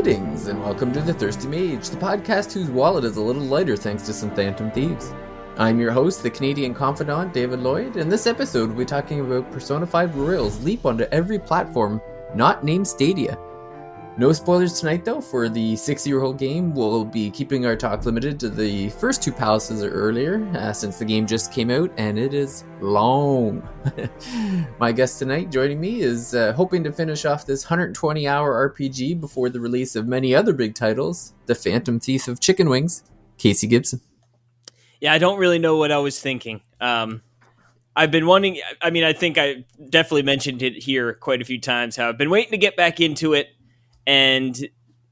Greetings, and welcome to The Thirsty Mage, the podcast whose wallet is a little lighter thanks to some phantom thieves. I'm your host, the Canadian confidant, David Lloyd, and this episode we'll be talking about Persona 5 Royal's leap onto every platform not named Stadia. No spoilers tonight, though, for the 6-year-old game. We'll be keeping our talk limited to the first two palaces earlier, since the game just came out, and it is long. My guest tonight joining me is hoping to finish off this 120-hour RPG before the release of many other big titles, The Phantom Thief of Chicken Wings, Casey Gibson. Yeah, I don't really know what I was thinking. I've been wanting, I think I definitely mentioned it here quite a few times, how I've been waiting to get back into it. And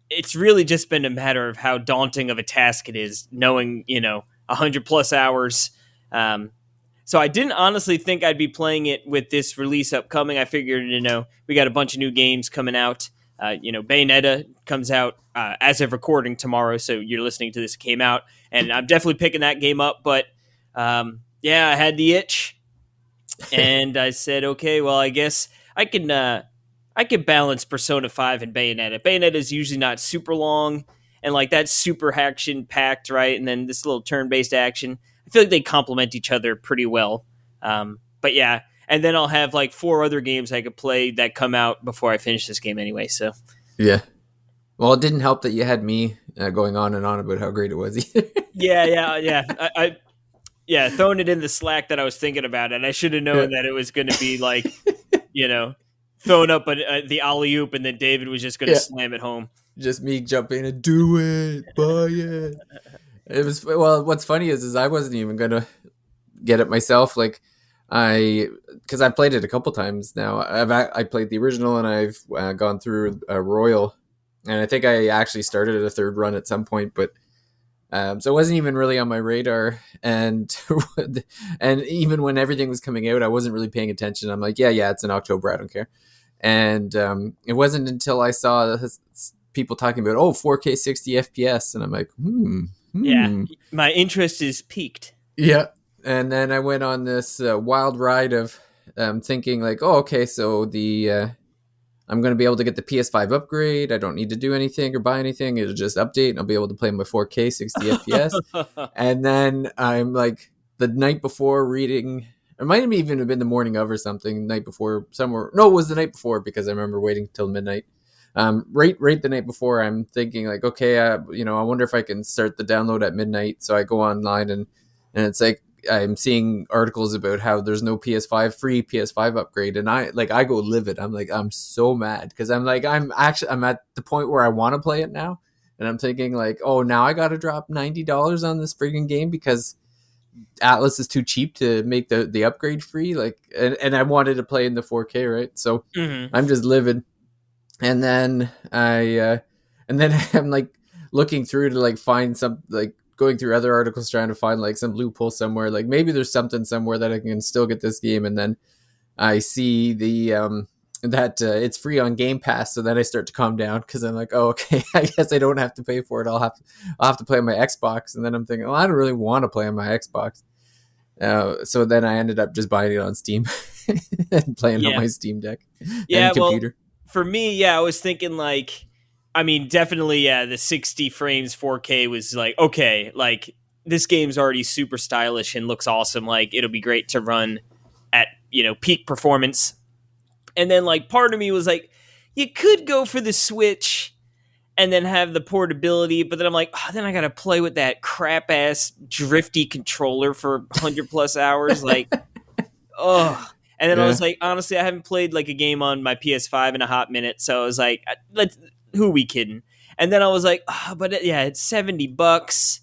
it's really just been a matter of how daunting of a task it is, knowing, 100 plus hours. So I didn't honestly think I'd be playing it with this release upcoming. I figured, we got a bunch of new games coming out. Bayonetta comes out as of recording tomorrow. So you're listening to this, it came out. And I'm definitely picking that game up. But I had the itch. And I said, okay, well, I guess I could balance Persona 5 and Bayonetta. Bayonetta is usually not super long, and that's super action-packed, right? And then this little turn-based action. I feel like they complement each other pretty well. But yeah, and then I'll have 4 other games I could play that come out before I finish this game anyway, so. Yeah. Well, it didn't help that you had me going on and on about how great it was either. Yeah, throwing it in the Slack that I was thinking about it. I should have known that it was going to be throwing up the alley-oop, and then David was just going to slam it home. Just me jumping and do it, buy it. It was, well, what's funny is I wasn't even going to get it myself. Because I played it a couple times now. I played the original, and I've gone through a Royal, and I think I actually started a third run at some point, but so it wasn't even really on my radar, and even when everything was coming out, I wasn't really paying attention. I'm like, yeah, it's in October, I don't care. And it wasn't until I saw people talking about 4K 60 FPS, and I'm like, Yeah, my interest is piqued. Yeah, and then I went on this wild ride of thinking okay, so the I'm going to be able to get the PS5 upgrade. I don't need to do anything or buy anything. It'll just update and I'll be able to play my 4K 60 FPS. And then I'm the night before reading, it might have even been the morning of or something, night before somewhere. No, it was the night before because I remember waiting till midnight. Right the night before, I'm thinking okay, I wonder if I can start the download at midnight. So I go online and it's I'm seeing articles about how there's no free PS5 upgrade, and I go livid. I'm so mad because I'm at the point where I want to play it now, and I'm thinking now I got to drop $90 on this freaking game because Atlas is too cheap to make the upgrade free. And I wanted to play in the 4K, right? So I'm just livid, and then I'm looking through to find some going through other articles trying to find some loophole somewhere, maybe there's something somewhere that I can still get this game, and then I see the that it's free on Game Pass, so then I start to calm down because I'm okay, I guess I don't have to pay for it. I'll have to play on my Xbox, and then I'm thinking, I don't really want to play on my Xbox. So then I ended up just buying it on Steam and playing on my Steam Deck and computer. Well, for me, I was thinking definitely, the 60 frames 4K was okay, this game's already super stylish and looks awesome. It'll be great to run at, peak performance. And then, part of me was you could go for the Switch and then have the portability, but then I'm then I gotta play with that crap-ass drifty controller for 100 plus hours. Oh. And then I was honestly, I haven't played a game on my PS5 in a hot minute, so I was who are we kidding? And then I was it's $70.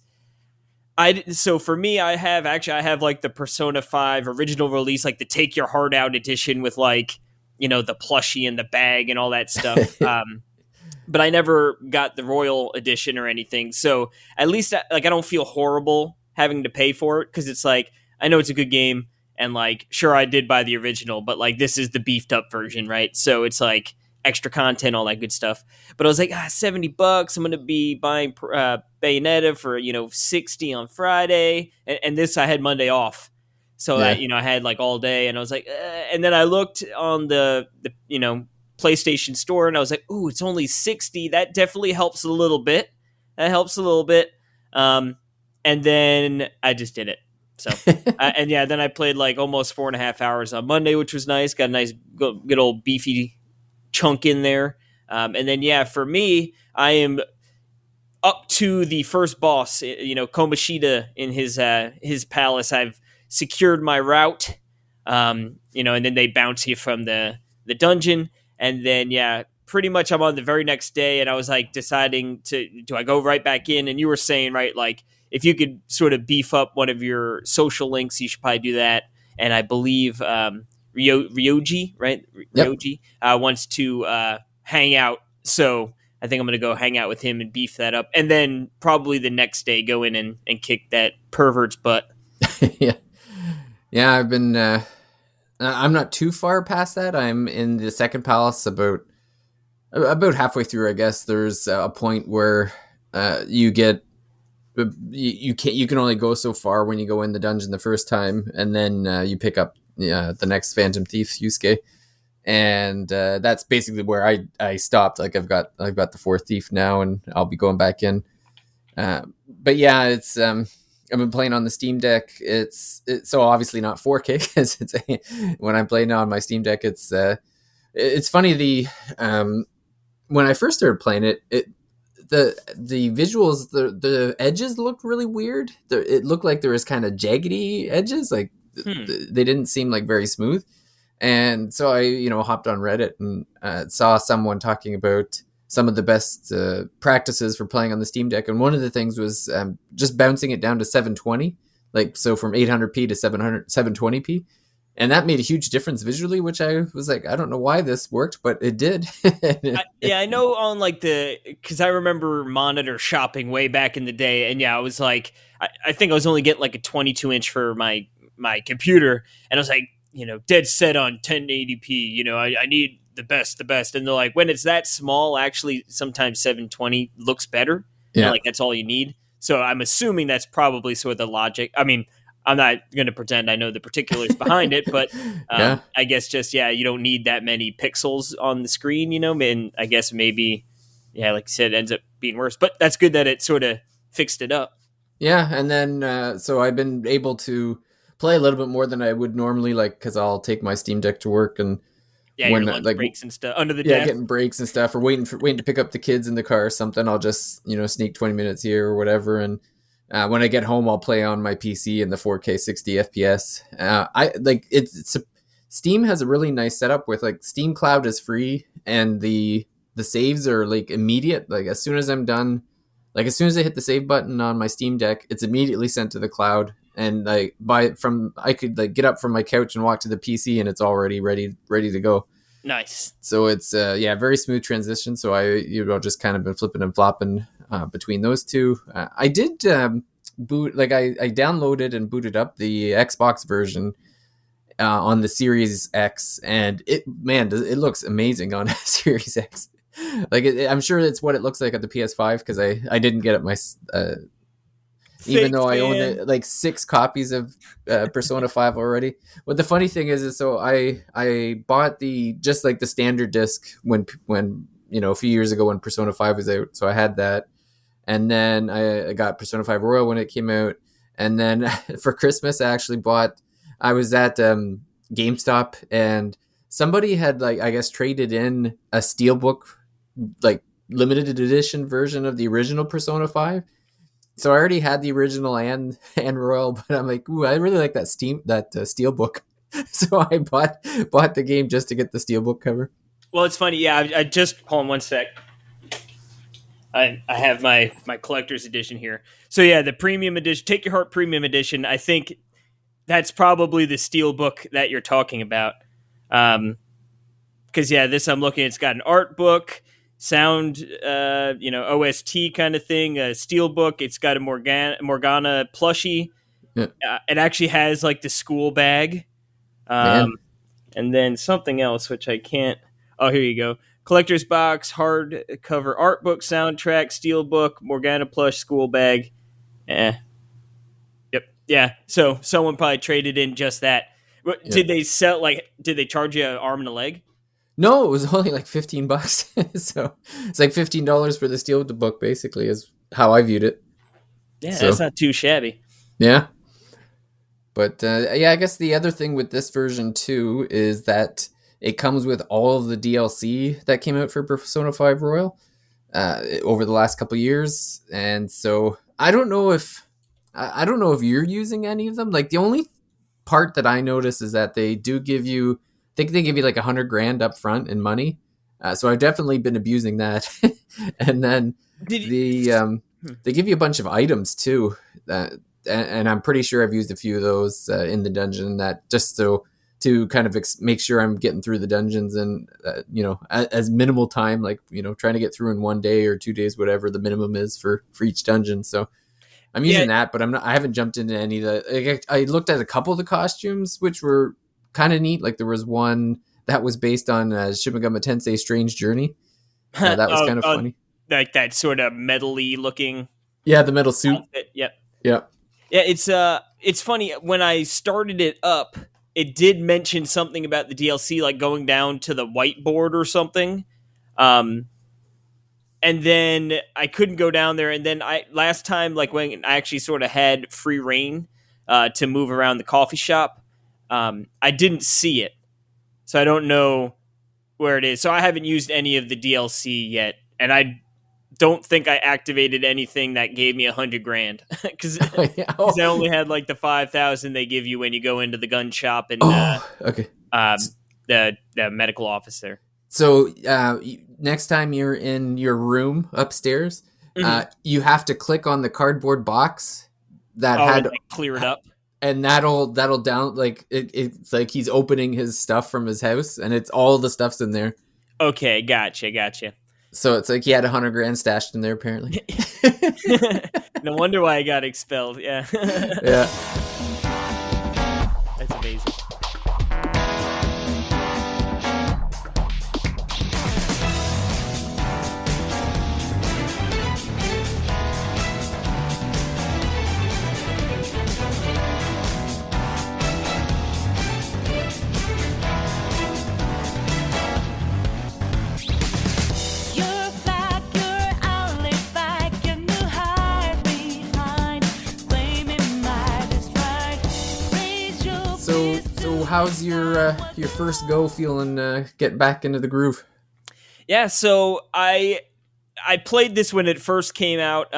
So for me, I have the Persona 5 original release, the Take Your Heart Out edition with the plushie and the bag and all that stuff. But I never got the Royal edition or anything. So at least I don't feel horrible having to pay for it, because it's I know it's a good game, and sure, I did buy the original, but this is the beefed up version, right? So it's extra content, all that good stuff. But I was $70. I'm going to be buying Bayonetta for, 60 on Friday. And this, I had Monday off. So I had all day, and I was and then I looked on the PlayStation Store, and I was like, "Ooh, it's only 60. That definitely helps a little bit. That helps a little bit." Um, and then I just did it. So, and yeah, then I played like almost 4.5 hours on Monday, which was nice. Got a nice, good old beefy chunk in there. And then yeah, for me, I am up to the first boss. Komashita in his palace. I've secured my route. And then they bounce you from the dungeon, and then yeah, pretty much I'm on the very next day, and I was like deciding to do I go right back in, and you were saying right like if you could sort of beef up one of your social links, you should probably do that. And I believe Ryoji, right? Yep. Ryoji wants to hang out, so I think I'm going to go hang out with him and beef that up. And then probably the next day go in and kick that pervert's butt. Yeah. Yeah, I've been I'm not too far past that. I'm in the second palace about halfway through, I guess. There's a point where you get you can only go so far when you go in the dungeon the first time, and then you pick up the next Phantom Thief Yusuke, and that's basically where I stopped. Like I've got the fourth thief now, and I'll be going back in. But yeah, it's I've been playing on the Steam Deck. It's so obviously not 4K because when I'm playing on my Steam Deck, it's funny when I first started playing it the visuals, the edges looked really weird. It looked like there was kind of jaggedy edges, like Hmm. they didn't seem like very smooth. And so I, hopped on Reddit and saw someone talking about some of the best practices for playing on the Steam Deck. And one of the things was just bouncing it down to 720, like so from 800p to 720p. And that made a huge difference visually, which I was like, I don't know why this worked, but it did. Yeah, I know on like because I remember monitor shopping way back in the day, and yeah, I was like, I think I was only getting like a 22-inch for my computer, and I was like, dead set on 1080p. I need the best, and they're like, when it's that small, actually, sometimes 720 looks better, and Yeah. like that's all you need. So I'm assuming that's probably sort of the logic. I mean, I'm not going to pretend I know the particulars behind it, but Yeah. I guess just yeah, you don't need that many pixels on the screen, and I guess maybe yeah, like I said, it ends up being worse. But that's good that it sort of fixed it up. Yeah, and then so I've been able to play a little bit more than I would normally, like because I'll take my Steam Deck to work, and Yeah, your when lunch breaks and stuff under the yeah, desk. getting breaks and stuff, or waiting to pick up the kids in the car or something, I'll just sneak 20 minutes here or whatever, and when I get home, I'll play on my PC in the 4K 60 FPS. I like Steam has a really nice setup with like Steam Cloud is free, and the saves are like immediate. Like as soon as I'm done, like as soon as I hit the save button on my Steam Deck, it's immediately sent to the cloud. And like I could like get up from my couch and walk to the PC, and it's already ready to go. Nice. So it's yeah, very smooth transition. So I just kind of been flipping and flopping between those two. I did boot like I downloaded and booted up the Xbox version on the Series X, and it looks amazing on Series X. Like I'm sure it's what it looks like at the PS5 because I didn't get it my even Thanks, though I own man. it, like 6 copies of Persona 5 already. But the funny thing is so I bought the just like the standard disc when a few years ago when Persona 5 was out, so I had that, and then I got Persona 5 Royal when it came out, and then for Christmas I was at GameStop, and somebody had like I guess traded in a steelbook like limited edition version of the original Persona 5. So I already had the original and Royal, but I'm like, ooh, I really like that steel book. So I bought the game just to get the steel book cover. Well, it's funny. Yeah, I just hold on one sec. I have my collector's edition here. So yeah, the premium edition, Take Your Heart premium edition. I think that's probably the steel book that you're talking about. Because yeah, this I'm looking. It's got an art book, sound, OST kind of thing, a steel book. It's got a Morgana plushie. Yeah, It actually has like the school bag, um, man. and then something else which I can't. Oh, here you go. Collector's box, hardcover art book, soundtrack, steel book, Morgana plush, school bag. Eh, yep, yeah. So someone probably traded in just that. Yeah. Did they sell? Like, did they charge you an arm and a leg? No, it was only like $15. So it's like $15 for the steel book, basically, is how I viewed it. Yeah, that's So not too shabby. yeah. But yeah, I guess the other thing with this version too is that it comes with all of the DLC that came out for Persona 5 Royal over the last couple of years, and so I don't know if you're using any of them. Like the only part that I notice is that they do give you, I think they give you like 100 grand up front in money. So I've definitely been abusing that, and then Did you, the they give you a bunch of items too. That and I'm pretty sure I've used a few of those in the dungeon. That just so to kind of make sure I'm getting through the dungeons and as minimal time, like trying to get through in 1 day or 2 days, whatever the minimum is for each dungeon. So I'm yeah, using that, but I'm not. I haven't jumped into any of the. Like, I looked at a couple of the costumes, which were kind of neat. Like there was one that was based on Shin Megami Tensei: Strange Journey. That was kind of funny. like that sort of metally looking Yeah, the metal suit. outfit. Yep. Yeah. Yeah, it's funny when I started it up, it did mention something about the DLC, like going down to the whiteboard or something. Um, and then I couldn't go down there. And then I last time, like when I actually sort of had free reign to move around the coffee shop, I didn't see it, so I don't know where it is. So I haven't used any of the DLC yet, and I don't think I activated anything that gave me 100 grand because Yeah. I only had like the 5,000 they give you when you go into the gun shop and Okay. um, the medical office there. So next time you're in your room upstairs, Mm-hmm. you have to click on the cardboard box that Oh, and had, like clear it up. and that'll down like it's like he's opening his stuff from his house, and it's all the stuff's in there. Okay, gotcha. So it's like he had 100 grand stashed in there, apparently. No wonder why I got expelled. Yeah, Yeah. that's amazing. You're back, you're only back, and you hide behind blaming my distride. Raise your So pistol. how's your first go feeling? Getting back into the groove. Yeah, so I played this when it first came out.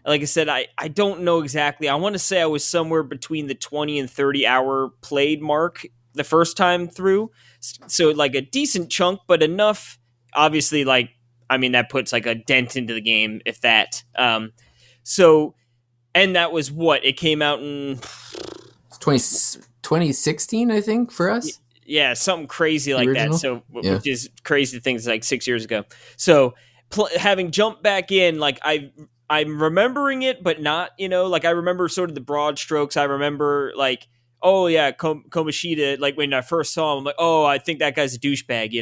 Like I said, I don't know exactly. I want to say I was somewhere between the 20 and 30 hour played mark the first time through. So like a decent chunk, but enough. Obviously, like I mean, that puts like a dent into the game, if that. So and that was what it came out in. It's 2016, I think, for us. Yeah, something crazy The like that. original. So, Yeah. which is crazy things like 6 years ago. So, having jumped back in, like I'm remembering it, but not, like I remember sort of the broad strokes. I remember like, oh yeah, Komashita. Like when I first saw him, I'm like, oh, I think that guy's a douchebag.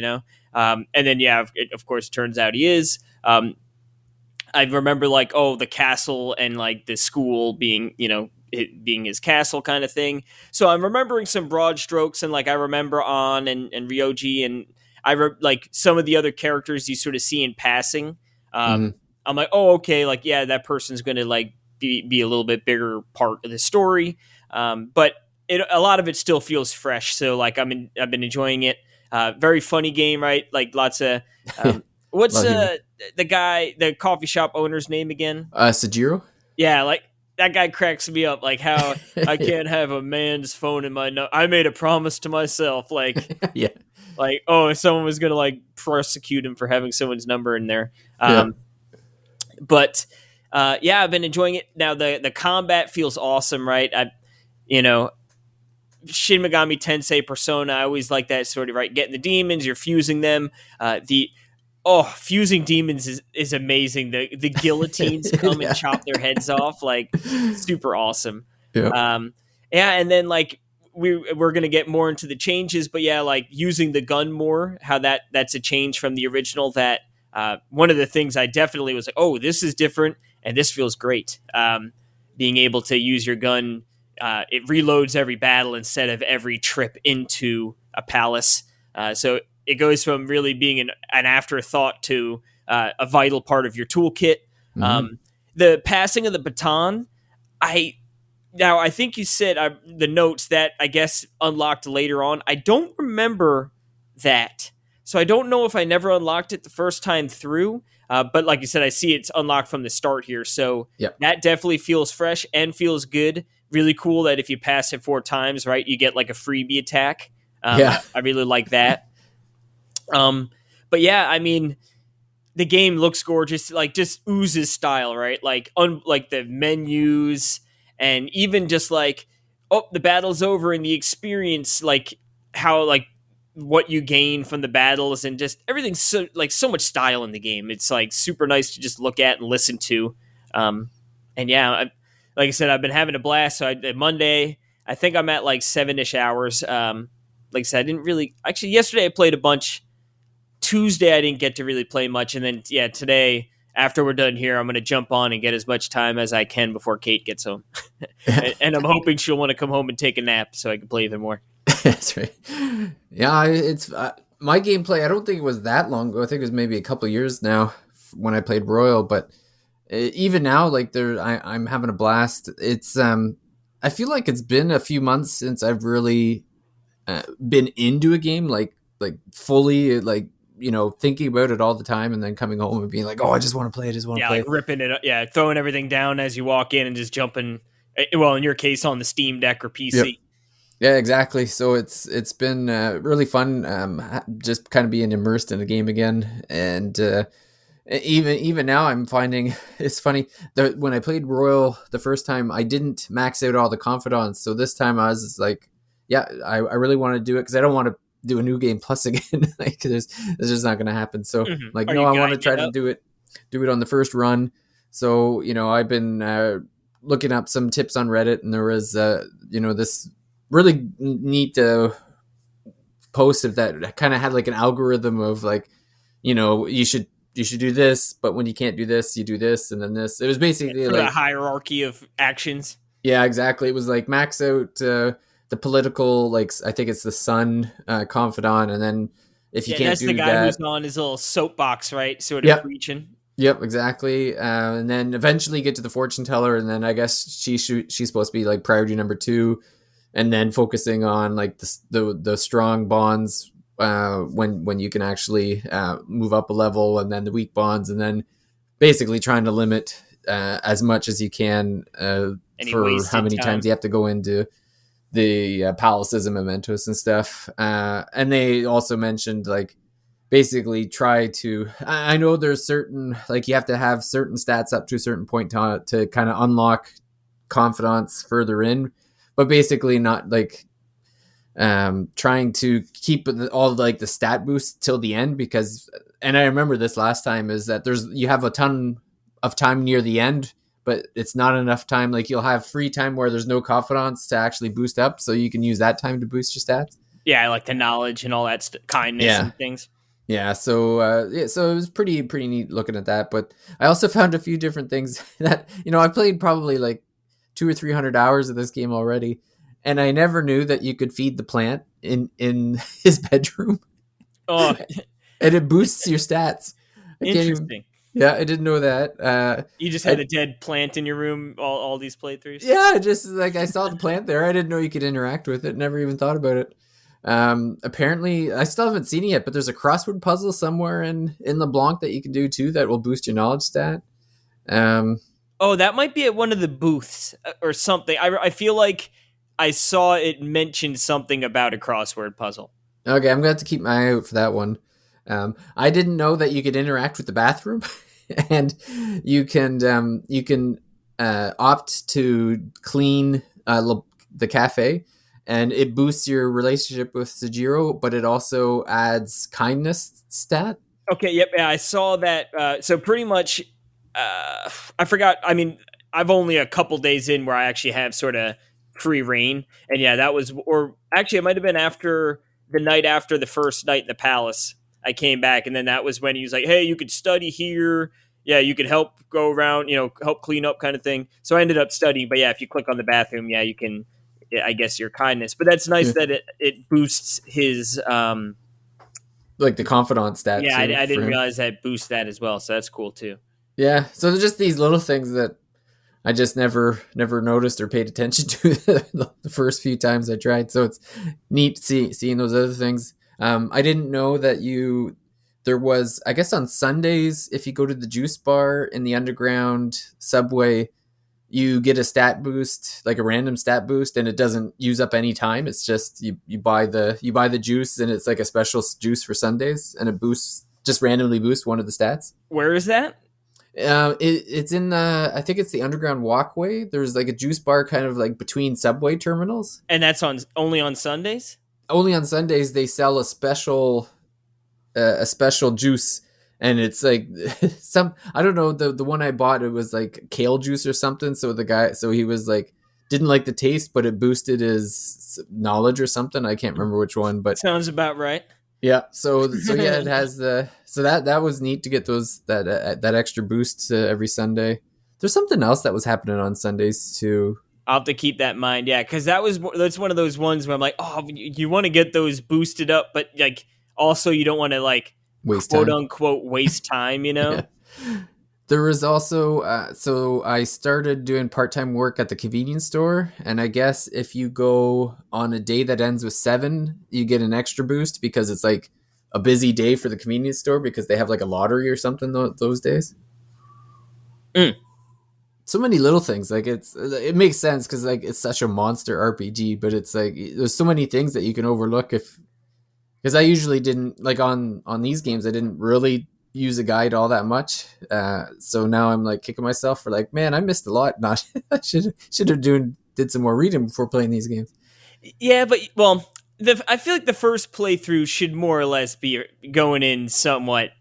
And then yeah, of course, it turns out he is. I remember like, oh, the castle and like the school being, it being his castle kind of thing. So I'm remembering some broad strokes, and like I remember On and Ryoji, and like some of the other characters you sort of see in passing. Hmm. I'm like, oh, okay, like yeah, that person's gonna like be a little bit bigger part of the story. But a lot of it still feels fresh. So like I've been enjoying it. Very funny game, right? Like lots of Yeah. A what's lot of humor. the coffee shop owner's name again? Sajiro. Yeah, like that guy cracks me up. Like how I Yeah. can't have a man's phone in my I made a promise to myself. Yeah. Like oh, if someone was gonna like prosecute him for having someone's number in there. Yeah. But yeah, I've been enjoying it. Now the combat feels awesome, right? You know, Shin Megami Tensei Persona. I always like that sort of right. Getting the demons, you're fusing them. Fusing demons is amazing. The guillotines come and Yeah. chop their heads off, like super awesome. Yeah. Yeah, and then like we're gonna get more into the changes, but yeah, like using the gun more, how that's a change from the original. That one of the things I definitely was like, oh, this is different, and this feels great. Being able to use your gun, it reloads every battle instead of every trip into a palace. So it goes from really being an afterthought to a vital part of your toolkit. Mhm. The passing of the baton, I now I think you said the notes that I guess unlocked later on. I don't remember that, so I don't know if I never unlocked it the first time through. But like you said, I see it's unlocked from the start here, so Yep. that definitely feels fresh and feels good. Really cool that if you pass it 4 times, right, you get like a freebie attack. Yeah. I really like that. Um, but yeah, I mean, the game looks gorgeous, like just oozes style, right? Like the menus and even just like, oh, the battle's over and the experience, like how like what you gain from the battles and just everything's so much style in the game. It's like super nice to just look at and listen to. Um, and yeah, like I said, I've been having a blast. So Monday, I think I'm at like 7-ish hours. Like I said, I didn't really actually yesterday I played a bunch. Tuesday I didn't get to really play much, and then yeah, today after we're done here, I'm gonna jump on and get as much time as I can before Kate gets home, and I'm hoping she'll want to come home and take a nap so I can play even more. That's right. Yeah, it's my gameplay. I don't think it was that long ago. I think it was maybe a couple years now when I played Royal. But even now, like I'm having a blast. It's I feel like it's been a few months since I've really been into a game like fully like thinking about it all the time and then coming home and being like, oh, I just want to play. I just want to Yeah, play. like ripping it up, yeah, throwing everything down as you walk in and just jumping. Well, in your case, on the Steam Deck or Yep. PC. Yeah, exactly. So it's been really fun, just kind of being immersed in the game again, and even now I'm finding it's funny that when I played Royal the first time, I didn't max out all the confidants. So this time I was just like, yeah, I really want to do it because I don't want to do a new game plus again. Like it's just not going to happen. So like, Are no, you I want to guiding try it to up? do it on the first run. So I've been looking up some tips on Reddit, and there was this really neat post of that kind of had like an algorithm of like, you should do this, but when you can't do this, you do this, and then this. It was basically Sort of a like, hierarchy of actions. yeah, exactly. It was like max out the political, like I think it's the sun confidant, and then if you Yeah, can't that's the do guy who's that, on his little soapbox, right? Sort of yep, preaching. yep, exactly. And then eventually get to the fortune teller, and then I guess she's supposed to be like priority number two, and then focusing on like the strong bonds when you can actually move up a level, and then the weak bonds, and then basically trying to limit as much as you can Any for how wasted many time. times you have to go into the palaces and mementos and stuff. And they also mentioned like basically try to. I know there's certain like you have to have certain stats up to a certain point to kind of unlock confidants further in, but basically not like trying to keep all like the stat boosts till the end because and I remember this last time is that you have a ton of time near the end, but it's not enough time. Like you'll have free time where there's no confidants to actually boost up, so you can use that time to boost your stats. Yeah, I like the knowledge and all that kindness Yeah, and things. yeah. So it was pretty neat looking at that. But I also found a few different things that I played probably like 200 or 300 hours of this game already, and I never knew that you could feed the plant in his bedroom, Oh, and it boosts your stats. I can't even. interesting. Yeah, I didn't know that. You just had I, a dead plant in your room all these playthroughs. yeah, just like I saw the plant there. I didn't know you could interact with it. Never even thought about it. Apparently, I still haven't seen it yet, but there's a crossword puzzle somewhere in LeBlanc that you can do too that will boost your knowledge stat. Um, Oh, that might be at one of the booths or something. I feel like I saw it mentioned something about a crossword puzzle. okay, I'm gonna have to keep my eye out for that one. I didn't know that you could interact with the bathroom, and you can opt to clean the cafe, and it boosts your relationship with Sajiro, but it also adds kindness stat. Okay, yep, yeah, I saw that. So pretty much, I forgot. I mean, I've only a couple days in where I actually have sort of free reign, and yeah, that was, or actually, it might have been after the night after the first night in the palace. I came back, and then that was when he was like, "Hey, you could study here. Yeah, you could help go around, help clean up, kind of thing." So I ended up studying, but yeah, if you click on the bathroom, yeah, you can. Yeah, I guess your kindness, but that's nice Yeah. that it boosts his like the confidant stat Yeah, too I for didn't him. realize that boost that as well. So that's cool too. Yeah, so there's just these little things that I just never noticed or paid attention to the first few times I tried. So it's neat seeing those other things. I didn't know that there was, I guess on Sundays, if you go to the juice bar in the underground subway, you get a stat boost, like a random stat boost, and it doesn't use up any time. It's just you buy the juice, and it's like a special juice for Sundays, and it boosts, just randomly boosts one of the stats. Where is that? It's in the, I think it's the underground walkway. There's like a juice bar kind of like between subway terminals. And that's on only on Sundays? Only on Sundays they sell a special juice, and it's like some, I don't know, the one I bought, it was like kale juice or something. So the guy, so he was like, didn't like the taste, but it boosted his knowledge or something. I can't remember which one, but Sounds about right. yeah. So yeah, it has the, so that was neat to get those, that extra boost every Sunday. There's something else that was happening on Sundays too. I'll have to keep that in mind. Yeah, because that's one of those ones where I'm like, oh, you want to get those boosted up, but like also you don't want to like Waste quote time. unquote waste time, you know? Yeah. There was also, so I started doing part time work at the convenience store, and I guess if you go on a day that ends with 7, you get an extra boost because it's like a busy day for the convenience store because they have like a lottery or something those days. Mm. So many little things, like it makes sense because like it's such a monster RPG, but it's like there's so many things that you can overlook if, because I usually didn't like on these games I didn't really use a guide all that much. So now I'm like kicking myself for like, man, I missed a lot. Not I should have did some more reading before playing these games. Yeah, but well, I feel like the first playthrough should more or less be going in somewhat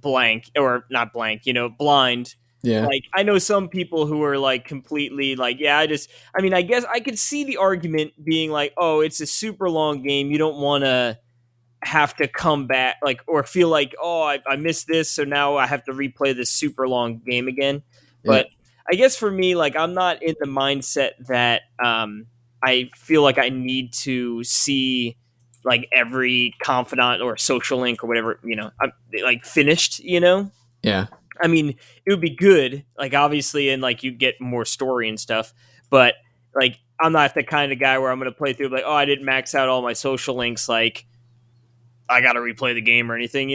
blank or not blank, blind. Yeah, Like I know some people who are like completely like, yeah, I mean, I guess I could see the argument being like, oh, it's a super long game. You don't want to have to come back like or feel like, oh, I missed this, so now I have to replay this super long game again. yeah, But I guess for me, like I'm not in the mindset that I feel like I need to see like every confidant or social link or whatever, I'm like finished, yeah, I mean, it would be good, like obviously, and like you get more story and stuff. But like, I'm not the kind of guy where I'm going to play through like, oh, I didn't max out all my social links. Like, I got to replay the game or anything.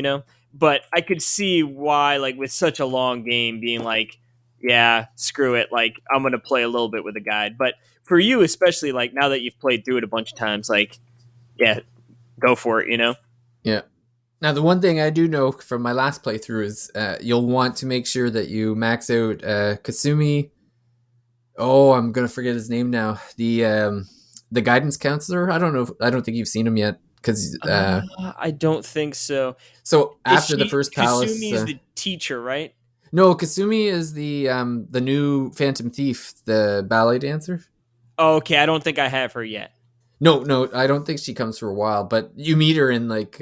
But I could see why, like, with such a long game, being like, yeah, screw it. Like, I'm going to play a little bit with a guide. But for you, especially, like now that you've played through it a bunch of times, like, yeah, go for it. yeah. Now the one thing I do know from my last playthrough is you'll want to make sure that you max out Kasumi. Oh, I'm gonna forget his name now. The guidance counselor. I don't know. I don't think you've seen him yet because I don't think so. so Is after the first palace. Kasumi is the teacher, right? No, Kasumi is the new Phantom Thief, the ballet dancer. Oh, okay, I don't think I have her yet. No, I don't think she comes for a while, but you meet her in like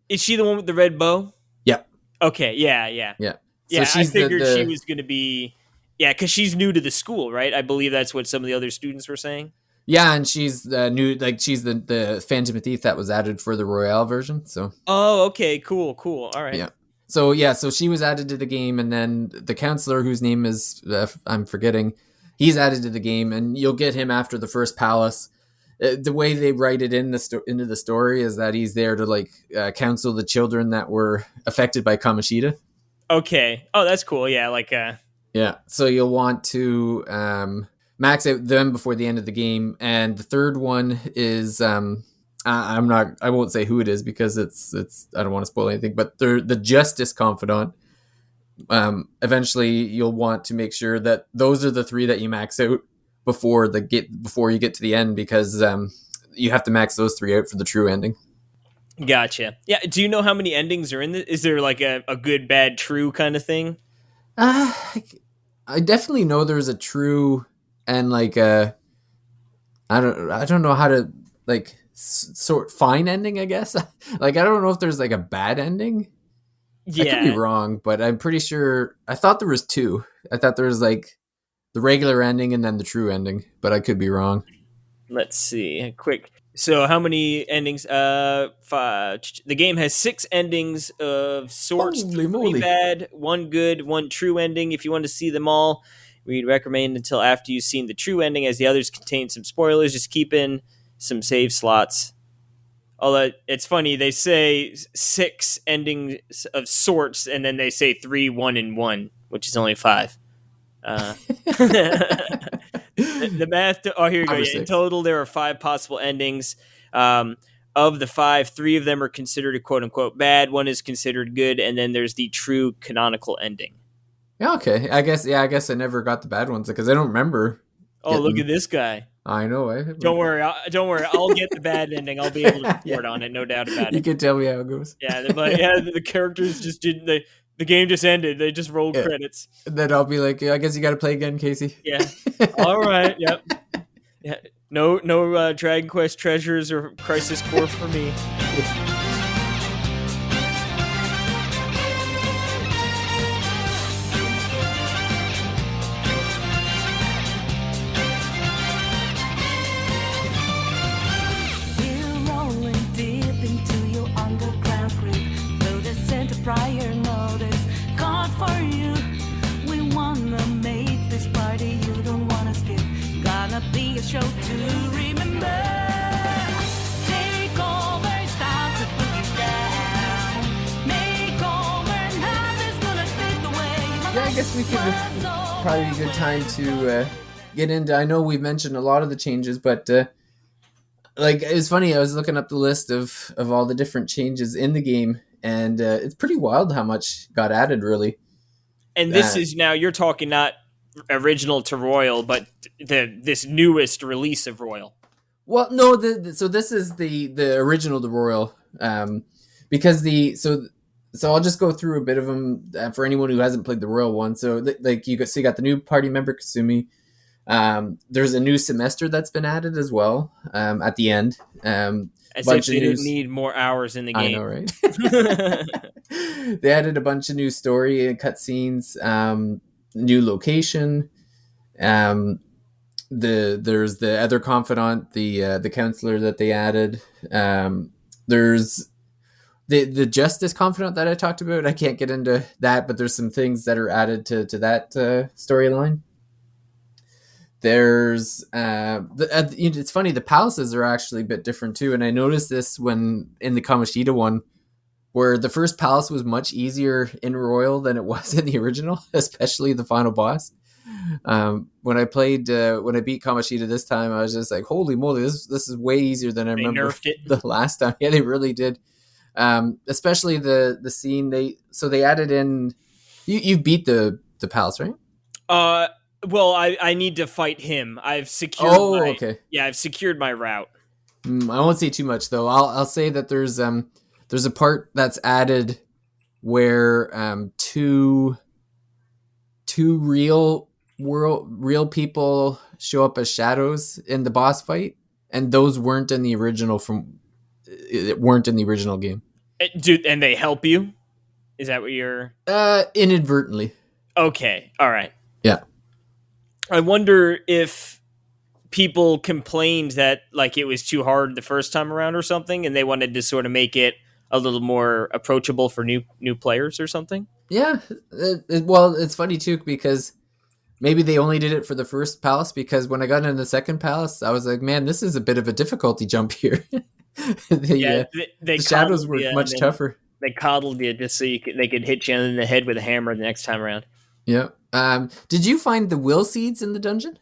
Is she the one with the red bow? yeah, Okay, yeah. yeah. So Yeah, I she's figured she the was going to be. Yeah, because she's new to the school, right? I believe that's what some of the other students were saying. yeah, and she's the new, like she's the Phantom Thief that was added for the Royale version. So Oh, okay, cool. All right. yeah. So she was added to the game, and then the counselor, whose name is I'm forgetting, he's added to the game, and you'll get him after the first palace. The way they write it into the story is that he's there to like counsel the children that were affected by Kamoshida. Okay. Oh, that's cool. Yeah, like Yeah, so you'll want to max out them before the end of the game, and the third one is I won't say who it is because it's I don't want to spoil anything, but they're the Justice Confidant. Eventually, you'll want to make sure that those are the 3 that you max out before you get to the end because you have to max those 3 out for the true ending. gotcha. Yeah. Do you know how many endings are in this? Is there like a good, bad, true kind of thing? Uh, I definitely know there's a true and like a I don't know how to like sort fine ending. I guess like I don't know if there's like a bad ending. I could be Yeah. wrong, but I'm pretty sure I thought there was 2. I thought there was like the regular ending and then the true ending, but I could be wrong. Let's see. Quick. So how many endings? Five. The game has 6 endings of sorts: Holy 3 moly! bad, 1 good, 1 true ending. If you want to see them all, we'd recommend until after you've seen the true ending, as the others contain some spoilers. Just keep in some save slots. Although it's funny, they say 6 endings of sorts, and then they say 3, 1, and 1, which is only 5. Uh, the math. Oh, here we go. 5 or Yeah, in 6. total, there are 5 possible endings. Um, of the 5, 3 of them are considered a quote unquote bad. 1 is considered good, and then there's the true canonical ending. Yeah, okay. I guess. Yeah, I guess I never got the bad ones because I don't remember Oh, look getting. at this guy. I know. Don't worry. Don't worry. I'll get the bad ending. I'll be able to report Yeah. on it. No doubt about You it. can tell me how it goes. Yeah, they're like, yeah, the characters just didn't. The game just ended. They just rolled Yeah. credits. And then I'll be like, yeah, I guess you got to play again, Casey. Yeah. All right. Yep. Yeah. No Dragon Quest treasures or Crisis Core for me. We're rolling deep into your underground creep. Though the center prior notice God for you. We wanna make this party you don't wanna skip. Gonna be a show to remember. Take over, start to boogie down. Make over, nothing's gonna take away. Yeah, I guess we could probably be a good time to get into. I know we've mentioned a lot of the changes, but like it's funny. I was looking up the list of all the different changes in the game, and it's pretty wild how much got added. Really. And this is now you're talking not original to Royal, but this newest release of Royal. Well, no. So this is the original the Royal, because so I'll just go through a bit of them for anyone who hasn't played the Royal one. So like you got the new party member Kasumi. There's a new semester that's been added as well at the end. As bunch if they of didn't new- need more hours in the I game. know, right? They added a bunch of new story and cutscenes, new location. There's the other confidant, the counselor that they added. There's the justice confidant that I talked about. I can't get into that, but there's some things that are added to that storyline. There's it's funny, the palaces are actually a bit different too, and I noticed this when in the Kamoshida one, where the first palace was much easier in Royal than it was in the original, especially the final boss. When I beat Kamoshida this time, I was just like, holy moly, this is way easier than I They remember nerfed it. the last time. Yeah, they really did. Especially the scene they added in. You beat the palace, right? Well, I need to fight him. I've secured. Okay. Yeah, I've secured my route. I won't say too much though. I'll say that there's a part that's added where two real people show up as shadows in the boss fight, and those weren't in the original game. Dude, and they help you? Is that what you're... Inadvertently. Okay, all right. Yeah. I wonder if people complained that like it was too hard the first time around or something, and they wanted to sort of make it a little more approachable for new players or something. Yeah. Well, it's funny too because maybe they only did it for the first palace, because when I got into the second palace, I was like, man, this is a bit of a difficulty jump here. The shadows were much tougher. They coddled you just so they could hit you in the head with a hammer the next time around. Yeah. Did you find the will seeds in the dungeon?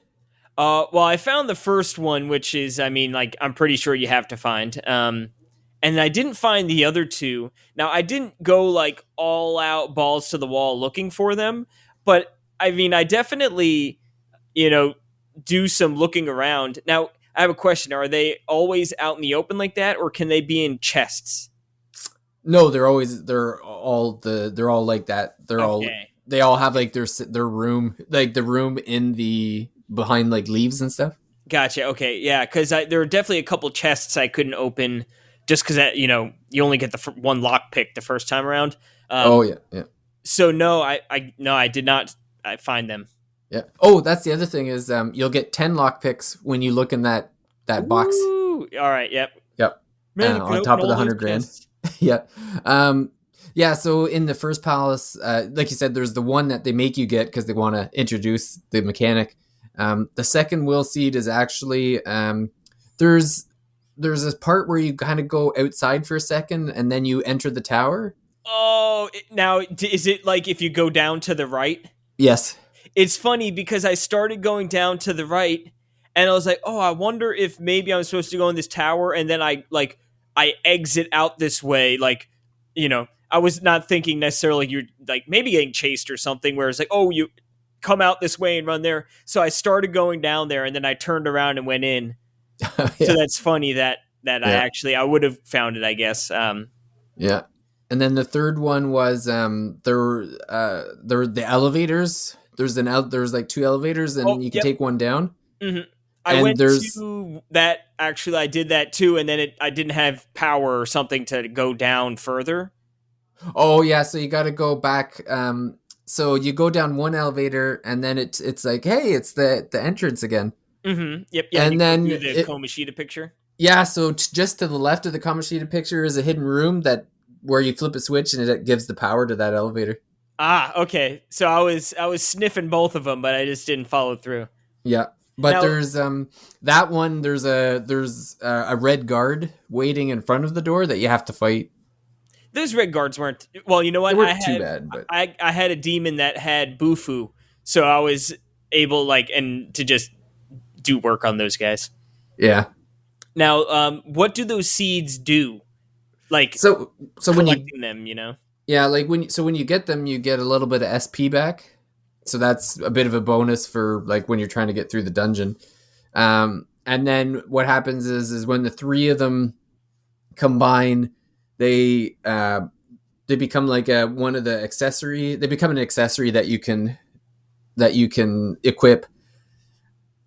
Well, I found the first one, which is, I mean, like, I'm pretty sure you have to find. And I didn't find the other two. Now, I didn't go, like, all out balls to the wall looking for them. But, I mean, I definitely, do some looking around. Now, I have a question. Are they always out in the open like that, or can they be in chests? No, they're all like that. They all have like their room, like the room in the behind like leaves and stuff. Gotcha. Okay, yeah, because there were definitely a couple chests I couldn't open just because you only get the one lockpick the first time around. Yeah. So no, I did not. I find them. Yeah. Oh, that's the other thing is you'll get 10 lockpicks when you look in that box. Ooh, all right. Yep. Yep. Man, can On open top of all the those 100 grand. chests. Yeah. Um, yeah. So in the first palace, like you said, there's the one that they make you get because they want to introduce the mechanic. The second will seed is actually there's there's this part where you kind of go outside for a second and then you enter the tower. Oh, now is it like if you go down to the right? Yes. It's funny because I started going down to the right and I was like, "Oh, I wonder if maybe I'm supposed to go in this tower," and then I exit out this way like, I was not thinking necessarily you're like maybe getting chased or something where it's like, "Oh, you come out this way and run there." So I started going down there and then I turned around and went in. So Yeah. that's funny that Yeah. I would have found it, I guess. Yeah. And then the third one was there were the elevators. There's like two elevators Oh, and you can yep. take one down. hmm I And went there's to that. Actually, I did that too, and then I didn't have power or something to go down further. oh yeah, so you got to go back. So you go down one elevator and then it's like, hey, it's the entrance again. Yep. Yeah, and you And go then through the Komashita picture. yeah, so just to the left of the Kamoshida picture is a hidden room that where you flip a switch and it gives the power to that elevator. Ah, okay. So I was sniffing both of them, but I just didn't follow through. Yeah. But Now, there's that one there's a red guard waiting in front of the door that you have to fight. those red guards weren't. Well, you know They what? weren't too bad, but I had a demon that had Bufu, so I was able and to just do work on those guys. yeah. Now, what do those seeds do? Like So when you collecting them, yeah, like when you get them you get a little bit of SP back. So that's a bit of a bonus for like when you're trying to get through the dungeon. And then what happens is when the three of them combine, they become like one of the accessory. They become an accessory that you can equip.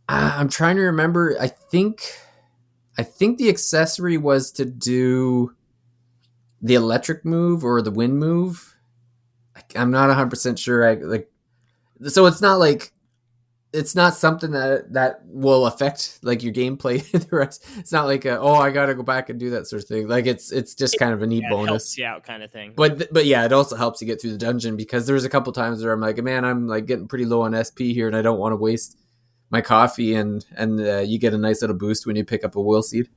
I'm trying to remember. I think the accessory was to do the electric move or the wind move. I'm not 100% sure. So it's not something that will affect like your gameplay. The rest, it's not like I gotta go back and do that sort of thing. Like it's just kind of a neat it bonus. helps you out, kind of thing. But yeah, it also helps you get through the dungeon because there's a couple times where I'm like, man, I'm like getting pretty low on SP here, and I don't want to waste my coffee, and you get a nice little boost when you pick up a will seed.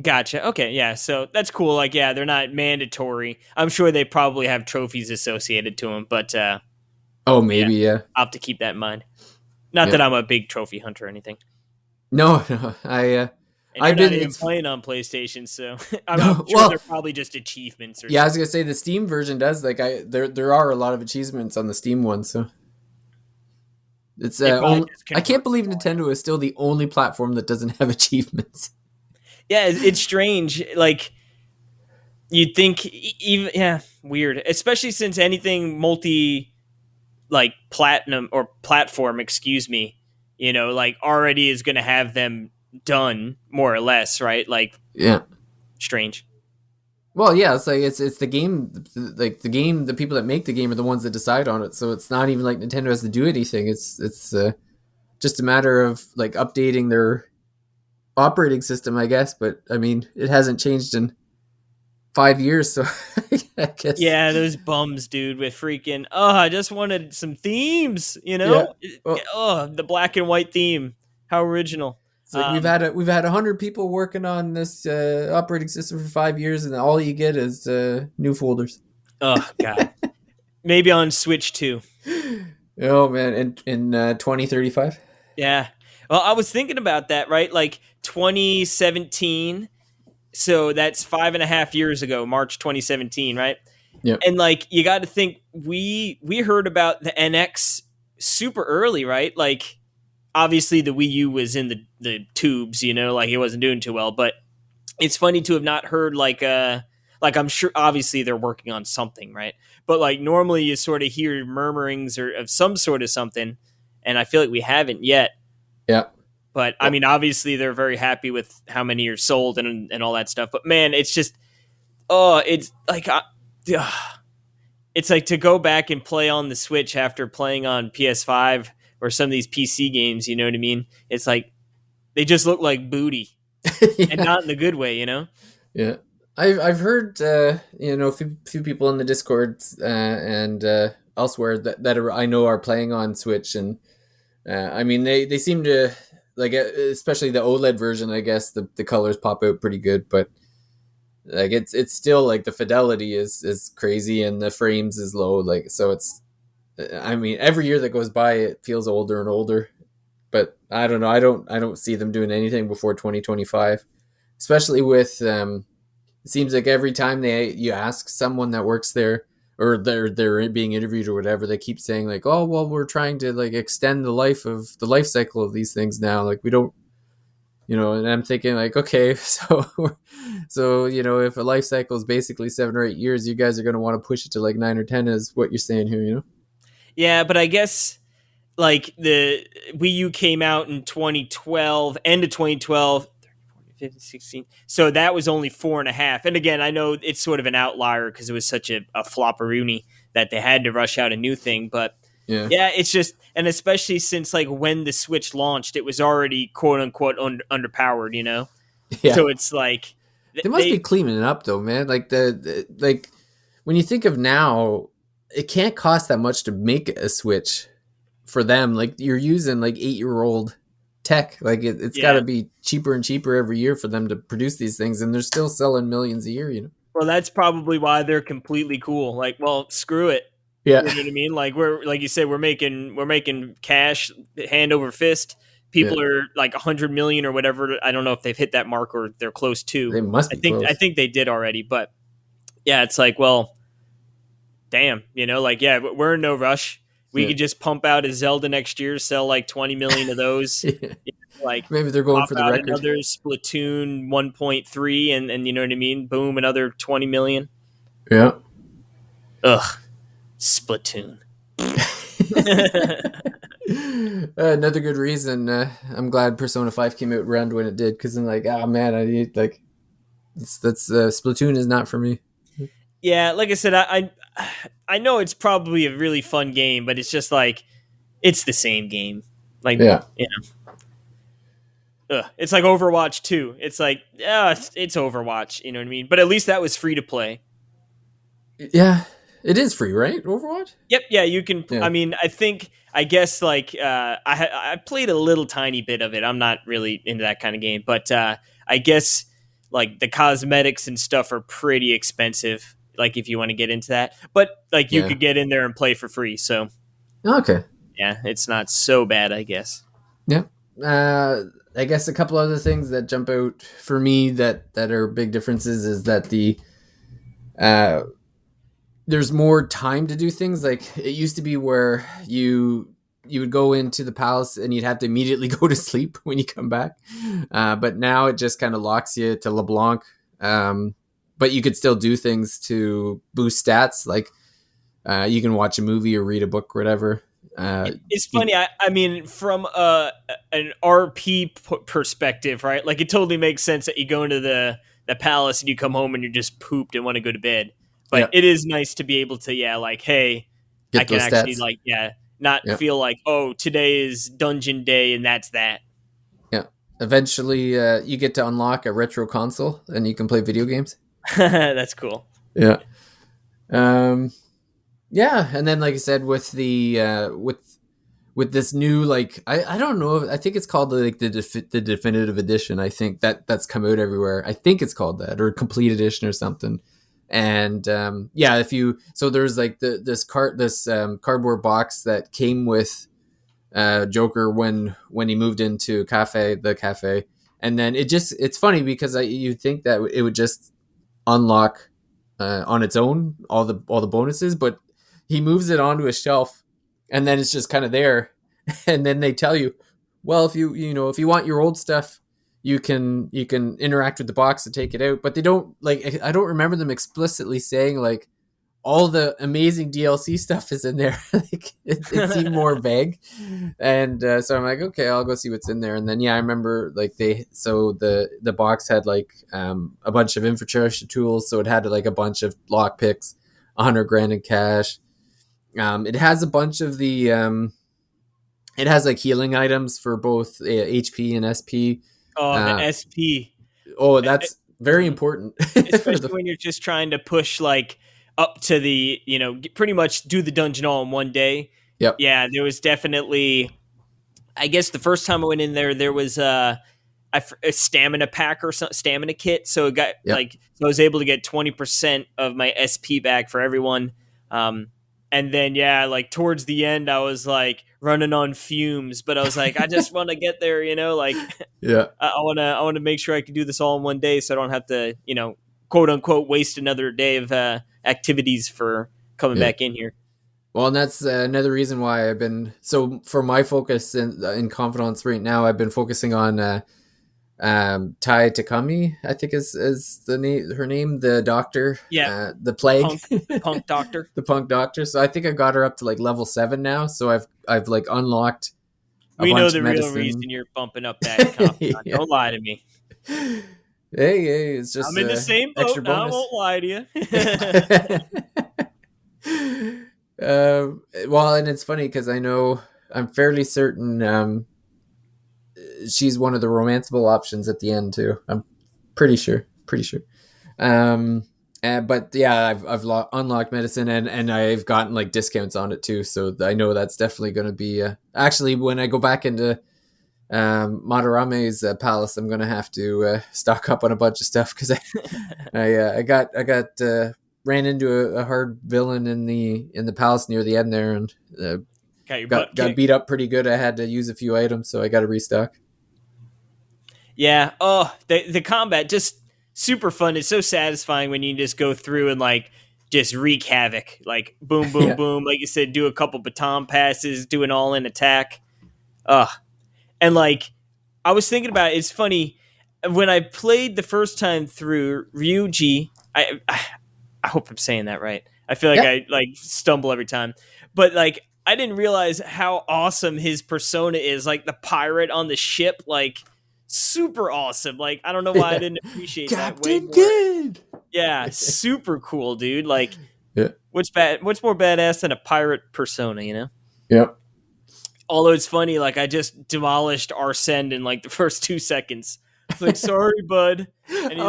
Gotcha. Okay, yeah. So that's cool. Like, yeah, they're not mandatory. I'm sure they probably have trophies associated to them, but Oh, maybe yeah. I'll have to keep that in mind. Not Yeah. that I'm a big trophy hunter or anything. No, And I've you're not been even it's playing on PlayStation, so I'm No, sure well- they're probably just achievements or yeah. I was gonna say the Steam version does there are a lot of achievements on the Steam one, so it's They probably just I can't convert believe Nintendo is still the only platform that doesn't have achievements. Yeah, it's strange. Like, you'd think even weird, especially since anything multi like platinum or platform, excuse me, like already is going to have them done more or less, right? Like, Yeah. strange. Well, yeah, it's like it's the game, like the game. The people that make the game are the ones that decide on it. So it's not even like Nintendo has to do anything. It's just a matter of like updating their operating system, I guess. But I mean, it hasn't changed in 5 years, so I guess. Yeah, those bums, dude, with freaking I just wanted some themes, Yeah. Well- the black and white theme. How original. It's like we've had 100 people working on this operating system for 5 years, and all you get is new folders. Oh god. Maybe on Switch too. Oh man, in 2035. Yeah. Well, I was thinking about that, right? Like 2017. So that's 5.5 years ago, March 2017, right? Yeah. And like you got to think, we heard about the NX super early, right? Like obviously the Wii U was in the tubes, like it wasn't doing too well. But it's funny to have not heard like I'm sure obviously they're working on something, right? But like normally you sort of hear murmurings or of some sort of something, and I feel like we haven't yet. Yeah. But I mean, obviously they're very happy with how many are sold and all that stuff. But man, it's just it's like it's like to go back and play on the Switch after playing on PS5 or some of these PC games. You know what I mean? It's like they just look like booty. and Yeah, not in the good way, you know? yeah. I've heard a few people in the Discord and elsewhere that I know are playing on Switch, and I mean they seem to like especially the OLED version. I guess the colors pop out pretty good, but like it's still like the fidelity is crazy and the frames is low. Like so it's I mean every year that goes by it feels older and older. But I don't know. I don't see them doing anything before 2025, especially with it seems like every time you ask someone that works there or they're being interviewed or whatever, they keep saying like, "Oh, well, we're trying to like extend the life cycle of these things now. Like we don't, and I'm thinking like, okay, so if a life cycle is basically 7 or 8 years, you guys are going to want to push it to like 9 or 10 is what you're saying here. Yeah, but I guess like the Wii U came out in 2012, end of 2012, 15, 16. So that was only 4.5. And again, I know it's sort of an outlier because it was such a flopperoonie that they had to rush out a new thing. But Yeah, yeah, it's just, and especially since like when the Switch launched, it was already quote unquote underpowered, you know? yeah. So it's like They must be they, cleaning it up though, man. Like like when you think of now, it can't cost that much to make a Switch for them. Like you're using like 8-year-old tech. Like it's got yeah. to be cheaper and cheaper every year for them to produce these things, and they're still selling millions a year. Well, that's probably why they're completely cool. Like, well, screw it. Yeah, You know what I mean? Like we're like you said, we're making cash hand over fist. yeah. People are like 100 million or whatever. I don't know if they've hit that mark or they're close to. They must I be think I close. think they did already, but yeah, it's like, well, damn, like yeah, we're in no rush. We Yeah. could just pump out a Zelda next year, sell like 20 million of those, Yeah. like Maybe they're going pop for the out record. another Splatoon 1.3 and you know what I mean? Boom, another 20 million. Yeah. Ugh, Splatoon. Another good reason. I'm glad Persona 5 came out around when it did, because I'm like, ah, man, I need like that's Splatoon is not for me. Yeah, like I said, I know it's probably a really fun game, but it's just like it's the same game. Like Yeah. it's like Overwatch 2. It's like yeah, it's Overwatch. You know what I mean? But at least that was free to play. Yeah. It is free, right? Overwatch? Yep, yeah, you can. I Yeah. mean, I guess like I played a little tiny bit of it. I'm not really into that kind of game, but I guess like the cosmetics and stuff are pretty expensive. Like if you want to get into that, but like you Yeah. could get in there and play for free. So Okay. yeah, it's not so bad, I guess. Yeah. I guess a couple other things that jump out for me that are big differences is that uh, there's more time to do things. Like it used to be where you would go into the palace and you'd have to immediately go to sleep when you come back. But now it just kind of locks you to LeBlanc. But you could still do things to boost stats, like you can watch a movie or read a book or whatever. It's You, funny. I mean, from an RP perspective, right? Like it totally makes sense that you go into the palace and you come home and you're just pooped and want to go to bed. But yeah, it is nice to be able to, yeah, like, hey, I get can those actually stats. like, yeah, not Yeah, feel like, oh, today is dungeon day and that's that. yeah. Eventually, you get to unlock a retro console and you can play video games. That's cool. Yeah. Um, yeah, and then like I said, with the with this new like I don't know, I think it's called like the definitive edition. I think that's come out everywhere. I think it's called that, or complete edition or something. And yeah, if you so there's like this cardboard box that came with Joker when he moved into the cafe, and then it's funny because you think that it would just unlock on its own all the bonuses, but he moves it onto a shelf, and then it's just kind of there, and then they tell you, well, if you want your old stuff, you can interact with the box to take it out, but they don't like I don't remember them explicitly saying like all the amazing DLC stuff is in there. Like it seemed more vague, and so I'm like, okay, I'll go see what's in there. And then yeah, I remember like the box had like a bunch of infrastructure tools, so it had like a bunch of lock picks, 100 grand in cash. It has a bunch of it has like healing items for both HP and SP. Oh, the Uh, SP. Oh, that's very important for Especially the. when you're just trying to push like up to the, pretty much do the dungeon all in one day. Yep. Yeah, there was definitely. I guess the first time I went in there was a stamina pack or some stamina kit. So it got Yep. so I was able to get 20% of my SP back for everyone. And then like towards the end, I was like running on fumes, but I was like, I just want to get there, like Yeah. I want to make sure I can do this all in one day, so I don't have to, quote unquote, waste another day of activities for coming Yeah. back in here. Well, and that's another reason why I've been so for my focus in confidence right now. I've been focusing on Tai Takami, I think is the name, her name, the doctor, Yeah, the plague, punk doctor, the punk doctor. So I think I got her up to like level 7 now. So I've like unlocked a we know bunch the of real medicine. reason you're bumping up that confidant. Yeah. Don't lie to me. Hey, it's just I'm in the same boat. extra Now I bonus. won't lie to you. Well, and it's funny because I'm fairly certain she's one of the romanceable options at the end too. I'm pretty sure. But yeah, I've unlocked medicine and I've gotten like discounts on it too. So I know that's definitely going to be actually when I go back into Madarame's palace, I'm going to have to stock up on a bunch of stuff because I got ran into a hard villain in the palace near the end there and got beat up pretty good. I had to use a few items, so I got to restock. Yeah. Oh, the combat just super fun. It's so satisfying when you just go through and like just wreak havoc. Like boom, boom, Yeah. boom. Like you said, do a couple baton passes, do an all in attack. And like I was thinking about it, it's funny when I played the first time through Ryuji. I hope I'm saying that right. I feel like I like stumble every time, but like I didn't realize how awesome his persona is. Like the pirate on the ship, like super awesome. Like I don't know why I didn't appreciate that way more. Good. Yeah, super cool, dude. Like, Yeah. What's more badass than a pirate persona? Yep. Although it's funny, like I just demolished Arsene in like the first 2 seconds. Like, sorry, bud. And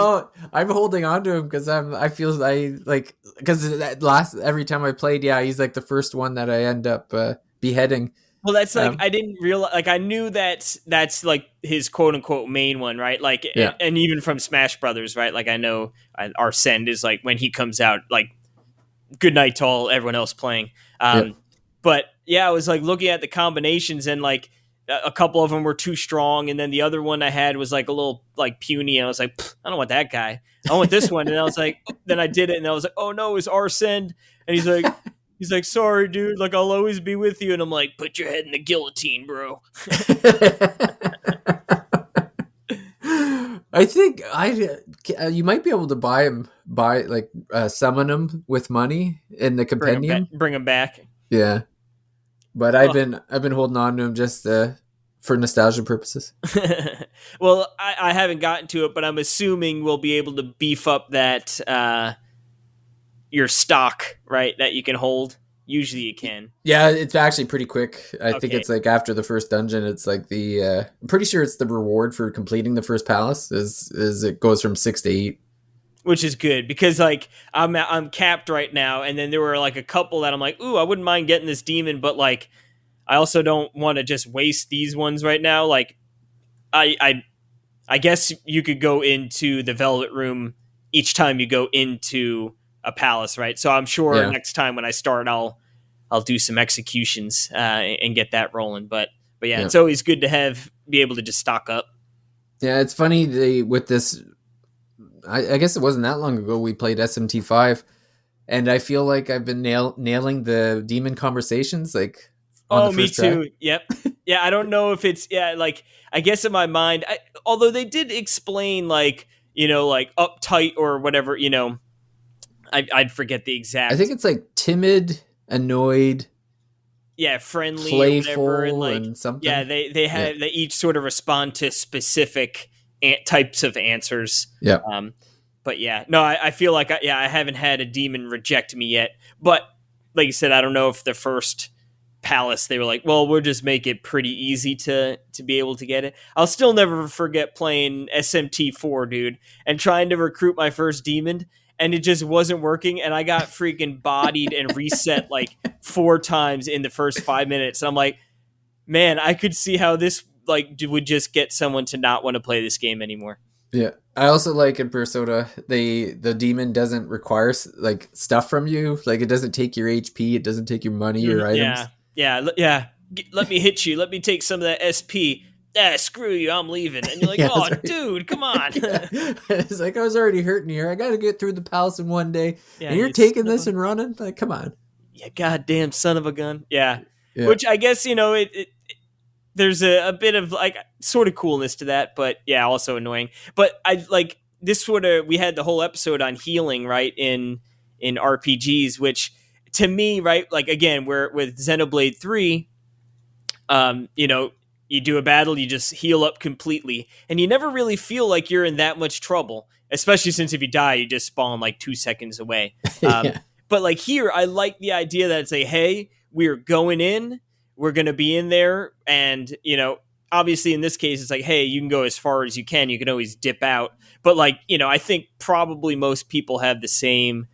I'm holding on to him because I feel like because every time I played, he's like the first one that I end up beheading. well, that's like I didn't realize. Like I knew that's like his quote unquote main one, right? Like, and even from Smash Brothers, right? Like I know Arsene is like when he comes out, like good night to all everyone else playing. But yeah, I was like looking at the combinations and like a couple of them were too strong, and then the other one I had was like a little like puny, and I was like, I don't want that guy. I want this one, and I was like, then I did it, and I was like, oh no, it's Arsene, and he's like, sorry, dude, like I'll always be with you, and I'm like, put your head in the guillotine, bro. I think you might be able to summon him with money in the compendium. Bring him back. Yeah. But I've been holding on to him just for nostalgia purposes. Well, I haven't gotten to it, but I'm assuming we'll be able to beef up that your stock, right? That you can hold. Usually you can. Yeah, it's actually pretty quick. I think it's like after the first dungeon, it's like I'm pretty sure it's the reward for completing the first palace is it goes from 6 to 8. Which is good because like I'm capped right now, and then there were like a couple that I'm like, ooh, I wouldn't mind getting this demon, but like I also don't want to just waste these ones right now. Like I guess you could go into the Velvet Room each time you go into a palace, right? So I'm sure next time when I start, I'll do some executions and get that rolling. But yeah, it's always good to be able to just stock up. Yeah, it's funny with this. I guess it wasn't that long ago we played SMT5, and I feel like I've been nailing the demon conversations like. Oh, me too. Yep. Yeah, I don't know if it's like I guess in my mind, although they did explain like like uptight or whatever, I'd forget the exact. I think it's like timid, annoyed. Yeah, friendly, playful, or whatever, and something. Yeah, they each sort of respond to specific types of answers. Yeah. But yeah, no, I feel like I haven't had a demon reject me yet. But like you said, I don't know if the first palace, they were like, well, we'll just make it pretty easy to be able to get it. I'll still never forget playing SMT4, dude, and trying to recruit my first demon, and it just wasn't working, and I got freaking bodied and reset like 4 times in the first 5 minutes. And I'm like, man, I could see how this like would just get someone to not want to play this game anymore. Yeah, I also like in Persona, the demon doesn't require like stuff from you. Like it doesn't take your HP, it doesn't take your money or items. Yeah. Let me hit you. Let me take some of that SP. Screw you. I'm leaving. And you're like, Yeah, oh, right. dude, come on. Yeah. It's like I was already hurting here. I got to get through the palace in one day, Yeah, and you're you taking son of this and running. Like, come on. Yeah, goddamn son of a gun. Yeah. Yeah. Which I guess, there's a bit of like sort of coolness to that, but yeah, also annoying. But I like this sort of, we had the whole episode on healing, right, in RPGs, which to me, right, like again, we're with Xenoblade 3, you do a battle, you just heal up completely, and you never really feel like you're in that much trouble, especially since if you die, you just spawn like 2 seconds away. Yeah. But like here, I like the idea that it's like, hey, we're going in, we're going to be in there, and, obviously in this case, it's like, hey, you can go as far as you can always dip out. But like, I think probably most people have the same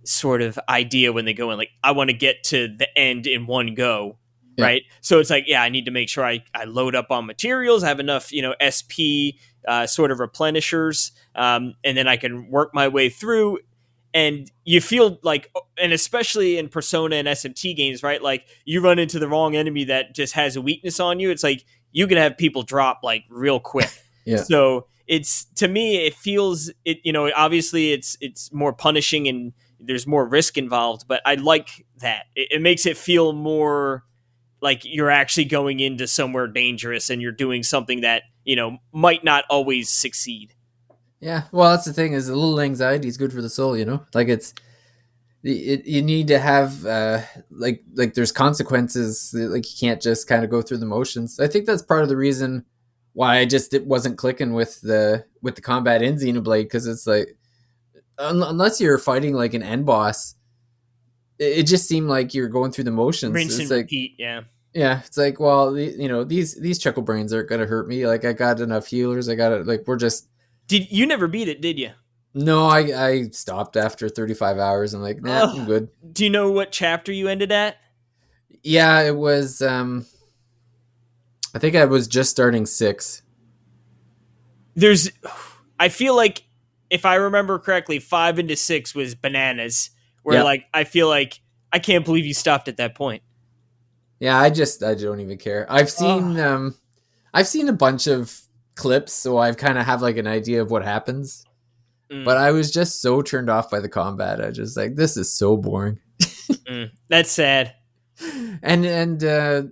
sort of idea when they go in, like, I want to get to the end in one go. Yeah. Right. So it's like, yeah, I need to make sure I load up on materials, I have enough, SP sort of replenishers, and then I can work my way through. And you feel like, and especially in Persona and SMT games, right? Like you run into the wrong enemy that just has a weakness on you. It's like you can have people drop like real quick. Yeah. So it's, to me, it feels it. Obviously it's more punishing and there's more risk involved. But I like that. It makes it feel more like you're actually going into somewhere dangerous and you're doing something that might not always succeed. Yeah, well, that's the thing, is a little anxiety is good for the soul, like you need to have like there's consequences, like you can't just kind of go through the motions. I think that's part of the reason why it wasn't clicking with the combat in Xenoblade, because it's like unless you're fighting like an end boss, it just seemed like you're going through the motions. Rinse it's and like, repeat. yeah, it's like, well, these chuckle brains aren't gonna hurt me. Like I got enough healers. I got it. Like we're just. You never beat it, did you? No, I stopped after 35 hours. I'm like, nah, I'm good. Do you know what chapter you ended at? Yeah, it was, I think I was just starting 6. I feel like, if I remember correctly, 5 into 6 was bananas. Where, Yeah. like, I feel like, I can't believe you stopped at that point. Yeah, I don't even care. I've seen a bunch of clips, so I've kind of have like an idea of what happens. But I was just so turned off by the combat. I just like, this is so boring. That's sad. And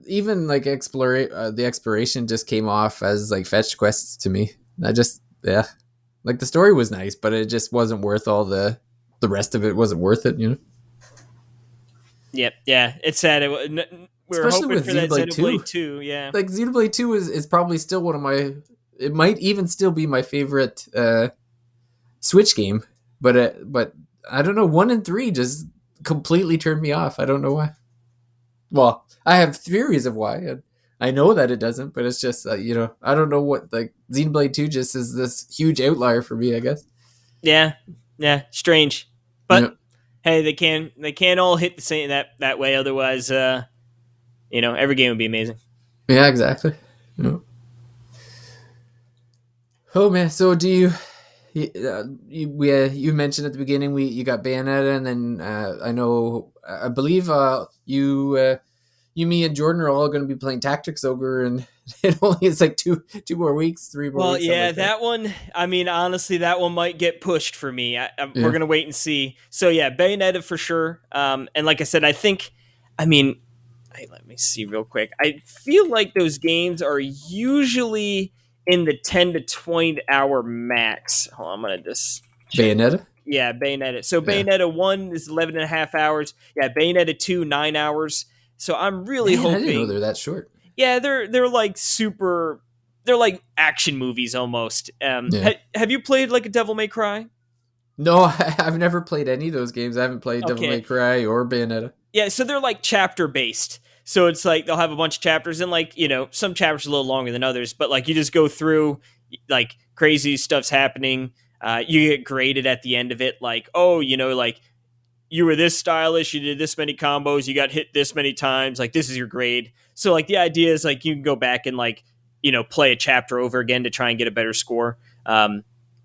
even like the exploration just came off as like fetch quests to me. Like the story was nice, but it just wasn't worth all the rest of it. Wasn't worth it, Yep. Yeah, it's sad. We were Especially hoping with for that Xenoblade Xenoblade 2. Yeah. Like Xenoblade 2 is probably still one of my. It might even still be my favorite Switch game, but I don't know. 1 and 3 just completely turned me off. I don't know why. Well, I have theories of why. And I know that it doesn't, but it's just I don't know what, like, Xenoblade 2 just is this huge outlier for me, I guess. Yeah. Strange, but hey, they can't all hit the same that way. Otherwise, every game would be amazing. Yeah, exactly. Yeah. Oh man, so do you? You mentioned at the beginning you got Bayonetta, and then I believe you, me, and Jordan are all going to be playing Tactics Ogre, and it only is like 3 more weeks. Well, weeks, yeah, like that one. I mean, honestly, that one might get pushed for me. We're gonna wait and see. So yeah, Bayonetta for sure. And like I said, let me see real quick. I feel like those games are usually in the 10 to 20 hour max. Hold on, I'm gonna just check. Bayonetta. Yeah, Bayonetta. So Bayonetta 1 is 11 and a half hours. Yeah, Bayonetta 2, 9 hours. So I'm really hoping. I didn't know they're that short. Yeah, they're like super. They're like action movies almost. Have you played like a Devil May Cry? No, I've never played any of those games. I haven't played Devil May Cry or Bayonetta. Yeah, so they're like chapter based. So it's like they'll have a bunch of chapters, and like, some chapters are a little longer than others, but like you just go through, like crazy stuff's happening. You get graded at the end of it, like, oh, like you were this stylish, you did this many combos, you got hit this many times, like this is your grade. So like the idea is like you can go back and like, play a chapter over again to try and get a better score.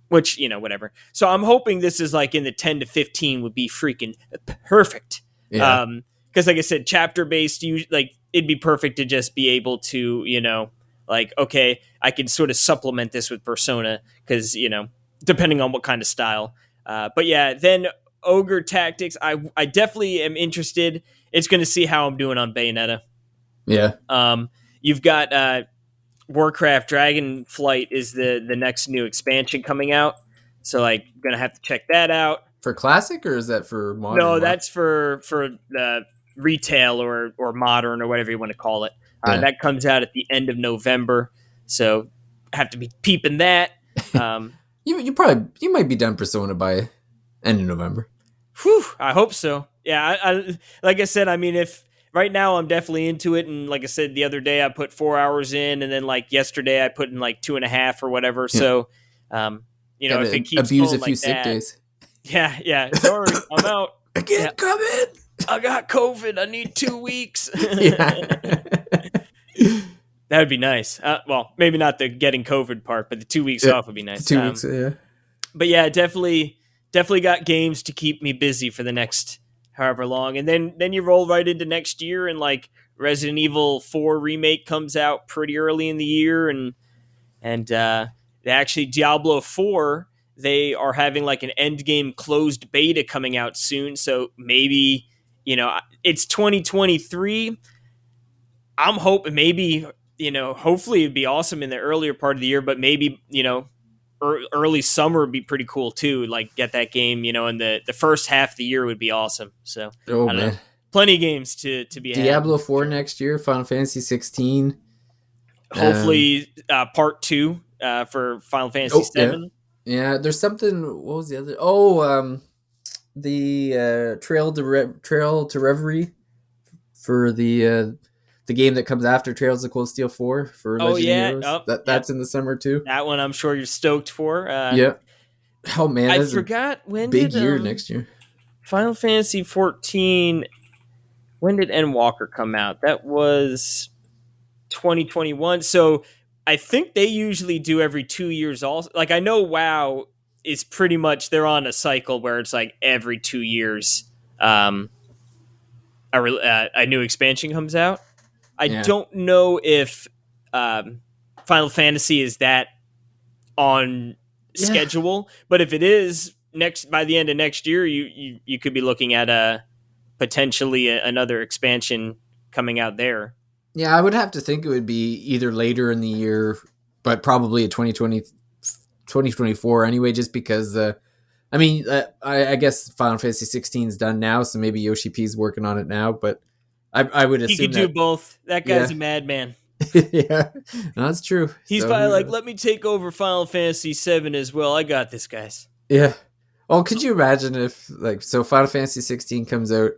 Which, whatever. So I'm hoping this is like in the 10 to 15 would be freaking perfect. Yeah. Because like I said, chapter based, you like it'd be perfect to just be able to, like, okay, I can sort of supplement this with Persona because, depending on what kind of style. But yeah, then Ogre Tactics, I definitely am interested. It's going to see how I'm doing on Bayonetta. Yeah. You've got Warcraft Dragonflight is the next new expansion coming out. So like gonna have to check that out. For classic, or is that for modern? No, that's for the retail or modern or whatever you want to call it. Yeah. That comes out at the end of November. So have to be peeping that. You might be done Persona by end of November. Whew, I hope so. Yeah, I like I said, I mean, if right now I'm definitely into it, and like I said, the other day I put 4 hours in, and then like yesterday I put in like 2.5 or whatever. Yeah. So, if it keeps abuse going a few like sick that, days. Yeah. Sorry, I'm out. I can't come in. I got COVID. I need 2 weeks. Yeah. That would be nice. Well, maybe not the getting COVID part, but the 2 weeks off would be nice. 2 weeks, yeah. But yeah, definitely got games to keep me busy for the next however long, and then you roll right into next year, and like Resident Evil 4 remake comes out pretty early in the year, and actually Diablo 4, they are having like an end game closed beta coming out soon, so maybe it's 2023. I'm hoping maybe hopefully it'd be awesome in the earlier part of the year, but maybe early summer would be pretty cool too. Like get that game, in the first half of the year would be awesome. So I don't know. Plenty of games to be had. Diablo 4 next year, Final Fantasy 16. Hopefully part 2 for Final Fantasy 7. Yeah, there's something. What was the other? Oh, the Trail to Reverie for the game that comes after Trails of Cold Steel 4 for Legend of Heroes. That's in the summer too. That one I'm sure you're stoked for. Yeah. Oh man, I forgot when big year next year. Final Fantasy 14. When did Endwalker come out? That was 2021. So I think they usually do every 2 years. Also, like I know WoW is pretty much they're on a cycle where it's like every 2 years, a new expansion comes out. I don't know if Final Fantasy is that on schedule, but if it is by the end of next year, you could be looking at potentially another expansion coming out there. Yeah, I would have to think it would be either later in the year, but probably a 2024 anyway, just because I guess Final Fantasy 16 is done now, so maybe Yoshi P is working on it now, but I would assume he could do both. That guy's a madman. Yeah, no, that's true. He's probably like, let me take over Final Fantasy 7 as well. I got this, guys. Yeah. Well, could you imagine if Final Fantasy 16 comes out,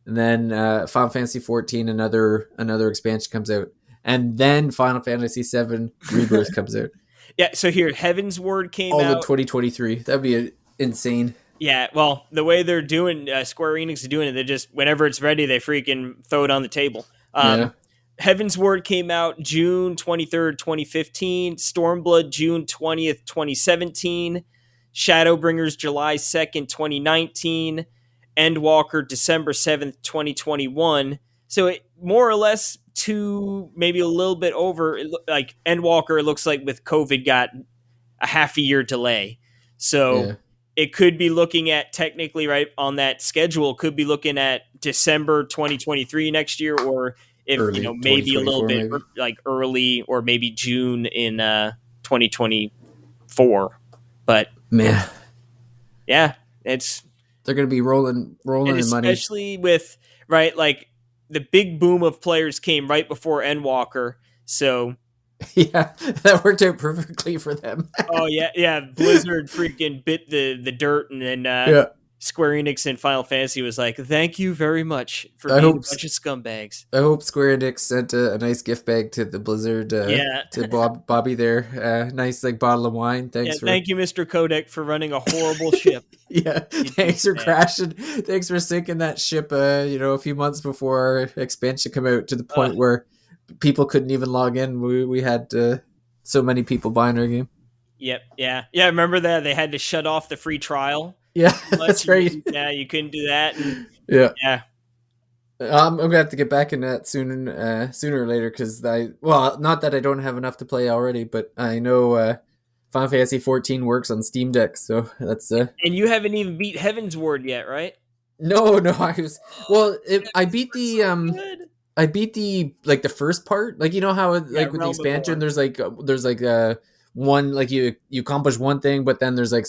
and then Final Fantasy 14 another expansion comes out, and then Final Fantasy 7 Rebirth comes out. Yeah. So here, Heaven's Word came out all in 2023. That'd be insane. Yeah, well, the way they're doing, Square Enix is doing it, they just, whenever it's ready, they freaking throw it on the table. Heaven's Word came out June 23rd, 2015. Stormblood, June 20th, 2017. Shadowbringers, July 2nd, 2019. Endwalker, December 7th, 2021. So it more or less maybe a little bit over, like Endwalker, it looks like with COVID got a half a year delay. So it could be looking at technically right on that schedule, could be looking at December 2023 next year, or if early, maybe a little bit like early, or maybe June in 2024. But man, yeah, they're going to be rolling in money, especially with like the big boom of players came right before Endwalker, so. Yeah, that worked out perfectly for them. Oh yeah. Blizzard freaking bit the dirt, and then Square Enix and Final Fantasy was like, "Thank you very much for I being hope a bunch of scumbags." I hope Square Enix sent a nice gift bag to the Blizzard Yeah, to Bobby there. Nice like bottle of wine. yeah. Thanks for Thank you, Mr. Codec, for running a horrible ship. yeah. You Thanks for douchebag. crashing. Thanks for sinking that ship. A few months before our expansion come out to the Uh, point where people couldn't even log in. We had so many people buying our game. yep, yeah, yeah. Remember that they had to shut off the free trial Yeah, pretty much, that's and right. yeah, you couldn't do that, and Yeah. yeah. I'm gonna have to get back in that sooner or later because not that I don't have enough to play already, but I know Final Fantasy 14 works on Steam Deck, so that's And you haven't even beat Heaven's Ward yet, right? no, I was Oh, I Heaven's beat Ward's the so good. I beat the like the first part, like you know how Yeah, like with the Realm of expansion War. there's one like you accomplish one thing, but then there's like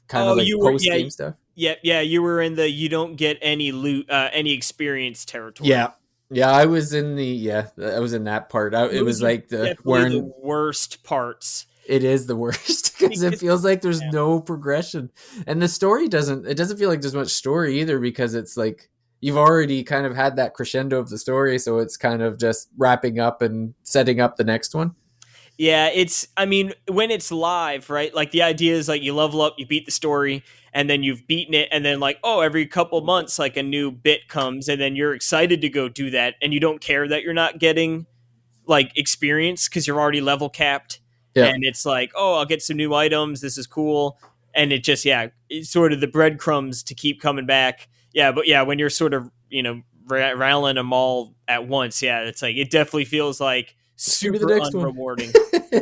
kind of Oh, like you were post game stuff. yeah. You were in the you don't get any loot, any experience territory. Yeah, yeah, I was in I was in that part. It was Those are like the definitely the wearing. worst parts. It is the worst because it Because feels like there's yeah. no progression, and the story doesn't feel like there's much story either because it's like you've already kind of had that crescendo of the story, so it's kind of just wrapping up and setting up the next one. Yeah, it's I mean, when it's live, right? Like the idea is like you level up, you beat the story, and then you've beaten it, and then like, oh, every couple months like a new bit comes, and then you're excited to go do that, and you don't care that you're not getting like experience because you're already level capped, Yeah, and it's like, oh, I'll get some new items, this is cool. And it just it's sort of the breadcrumbs to keep coming back. Yeah, but yeah, when you're sort of rallying them all at once, yeah, it's like it definitely feels like just give me the super next one. unrewarding.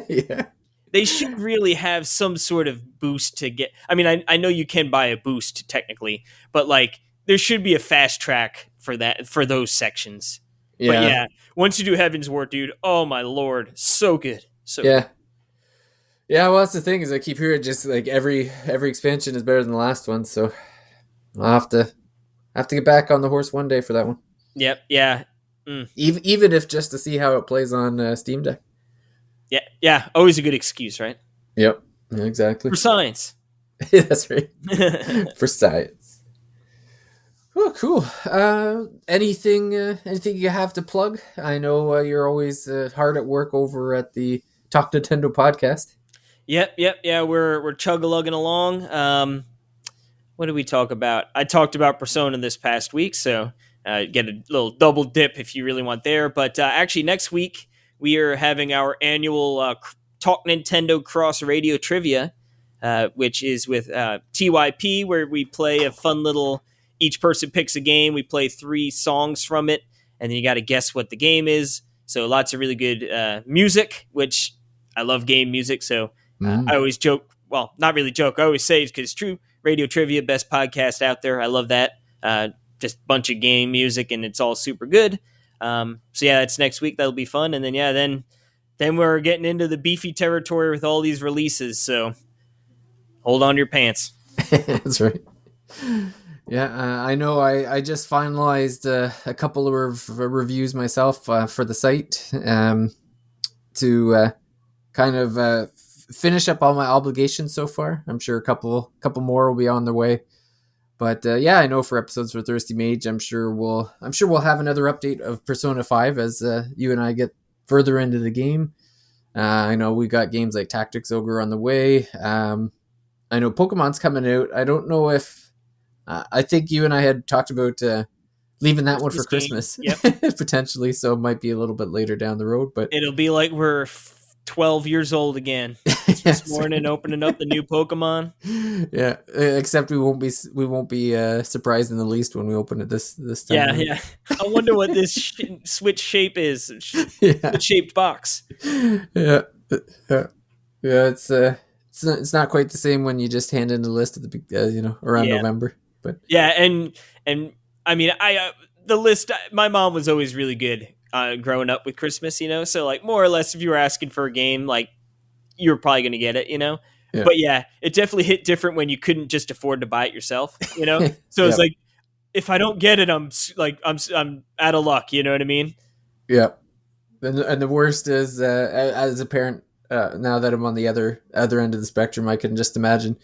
Yeah, They should really have some sort of boost to get. I mean, I know you can buy a boost technically, but like there should be a fast track for that for those sections. But yeah, yeah, once you do Heaven's Ward, dude, oh my lord, so good, so good. yeah, yeah. Well, that's the thing is I keep hearing just like every expansion is better than the last one, so I'll have to get back on the horse one day for that one. Yep, yeah, mm, Even if just to see how it plays on Steam Deck. yeah, yeah. Always a good excuse, right? Yep, yeah, exactly. For science. That's right. For science. Oh, cool. Anything you have to plug? I know you're always hard at work over at the Talk Nintendo podcast. Yep, yeah. We're chug-a-lugging along. What did we talk about? I talked about Persona this past week, so get a little double dip if you really want there. But actually, next week we are having our annual Talk Nintendo Cross Radio Trivia, which is with TYP, where we play a fun little. Each person picks a game. We play 3 songs from it, and then you got to guess what the game is. So lots of really good music, which I love game music. So I Mm. always joke. Well, not really joke. I always say it because it's true. Radio Trivia, best podcast out there. I love that. Just a bunch of game music, and it's all super good. So yeah, that's next week. That'll be fun. And then then we're getting into the beefy territory with all these releases. So hold on to your pants. That's right. Yeah, I know. I just finalized a couple of reviews myself for the site to kind of finish up all my obligations so far. I'm sure a couple more will be on their way. But yeah, I know for episodes for Thirsty Mage, I'm sure we'll have another update of Persona 5 as you and I get further into the game. I know we got games like Tactics Ogre on the way. I know Pokemon's coming out. I don't know if I think you and I had talked about leaving that one for Christmas Christmas game. potentially, so it might be a little bit later down the road. But It'll be like we're 12 years old again. This morning, opening up the new Pokemon. Yeah, except we won't be surprised in the least when we open it this time. Yeah, around. yeah. I wonder what this Switch shape is. Yeah, Switch shaped box. yeah, yeah. It's not quite the same when you just hand in the list at the around Yeah. November. But Yeah, and I mean, the list. My mom was always really good growing up with Christmas, So like more or less, if you were asking for a game, like you were probably going to get it, yeah, But yeah, it definitely hit different when you couldn't just afford to buy it yourself, So it's yeah, like if I don't get it, I'm out of luck. You know what I mean? yeah. And the worst is as a parent, now that I'm on the other end of the spectrum, I can just imagine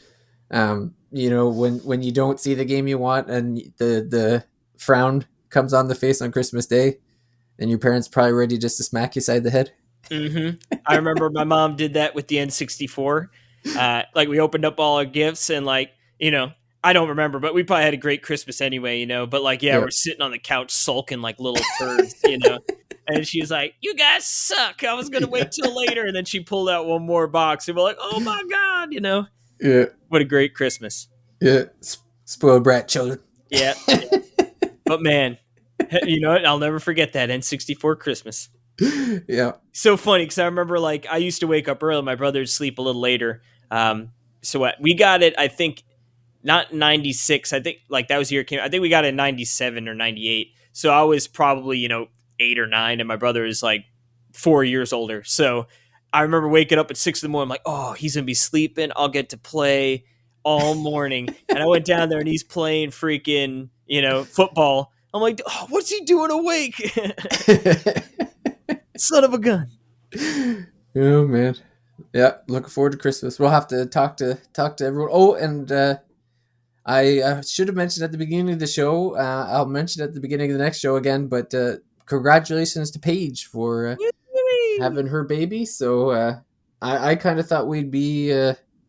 when you don't see the game you want and the frown comes on the face on Christmas Day, and your parents probably ready just to smack you side the head. I remember my mom did that with the N64. Like we opened up all our gifts and I don't remember, but we probably had a great Christmas anyway, But Yeah. we're sitting on the couch sulking like little turds, And she was like, "You guys suck. I was gonna wait till later." And then she pulled out one more box, and we're like, "Oh my god!" Yeah, What a great Christmas. yeah. Spoiled brat children. Yeah. But man, you know what? I'll never forget that N64 Christmas. Yeah. So funny because I remember I used to wake up early. My brother would sleep a little later. We got it. I think not 96. I think that was the year it came. I think we got it in 97 or 98. So I was probably 8 or 9, and my brother is 4 years older. So I remember waking up at 6 in the morning. I'm like, oh, he's gonna be sleeping. I'll get to play all morning. And I went down there and he's playing freaking football. I'm like, oh, what's he doing awake? Son of a gun. Oh man. Yeah, looking forward to Christmas. We'll have to talk to everyone. Oh, and I should have mentioned at the beginning of the show. I'll mention at the beginning of the next show again. But congratulations to Paige for having her baby. So I kind of thought we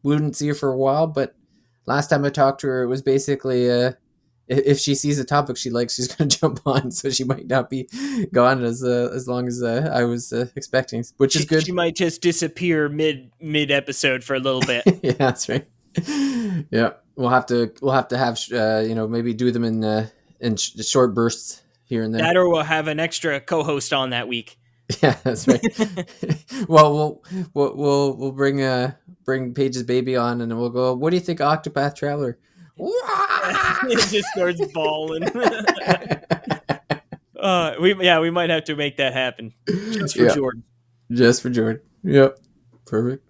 wouldn't see her for a while, but last time I talked to her, it was basically if she sees a topic she likes, she's going to jump on. So she might not be gone as long as I was expecting, which is good. She might just disappear mid episode for a little bit. Yeah, that's right. Yeah, we'll have to have maybe do them in short bursts here and there. That, or we'll have an extra co-host on that week. Yeah, that's right. Well, we'll bring Paige's baby on, and we'll go. What do you think, Octopath Traveler? It just starts bawling. We might have to make that happen just for Jordan. Just for Jordan. Yep, perfect.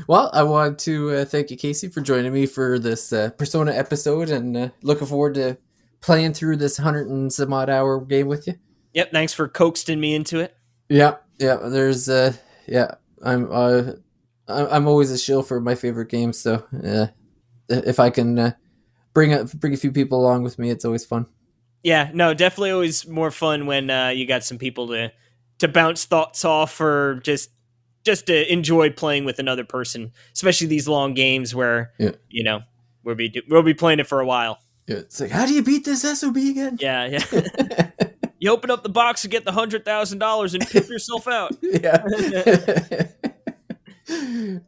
Well, I want to thank you, Casey, for joining me for this Persona episode, and looking forward to playing through this 100 and some odd hour game with you. Yep, thanks for coaxing me into it. Yeah. There's I'm always a shill for my favorite games, so if I can bring a few people along with me, it's always fun. Yeah, no, definitely always more fun when you got some people to bounce thoughts off, or just to enjoy playing with another person, especially these long games where we'll be playing it for a while. Yeah, it's like, how do you beat this SOB again? Yeah. You open up the box and get the $100,000 and pimp yourself out. Yeah.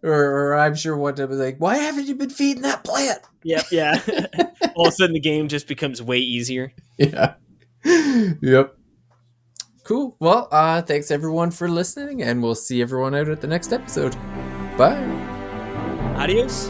or I'm sure one time was like, why haven't you been feeding that plant? Yep, yeah. All of a sudden the game just becomes way easier. Yeah. Yep. Cool. Well, thanks everyone for listening, and we'll see everyone out at the next episode. Bye. Adios.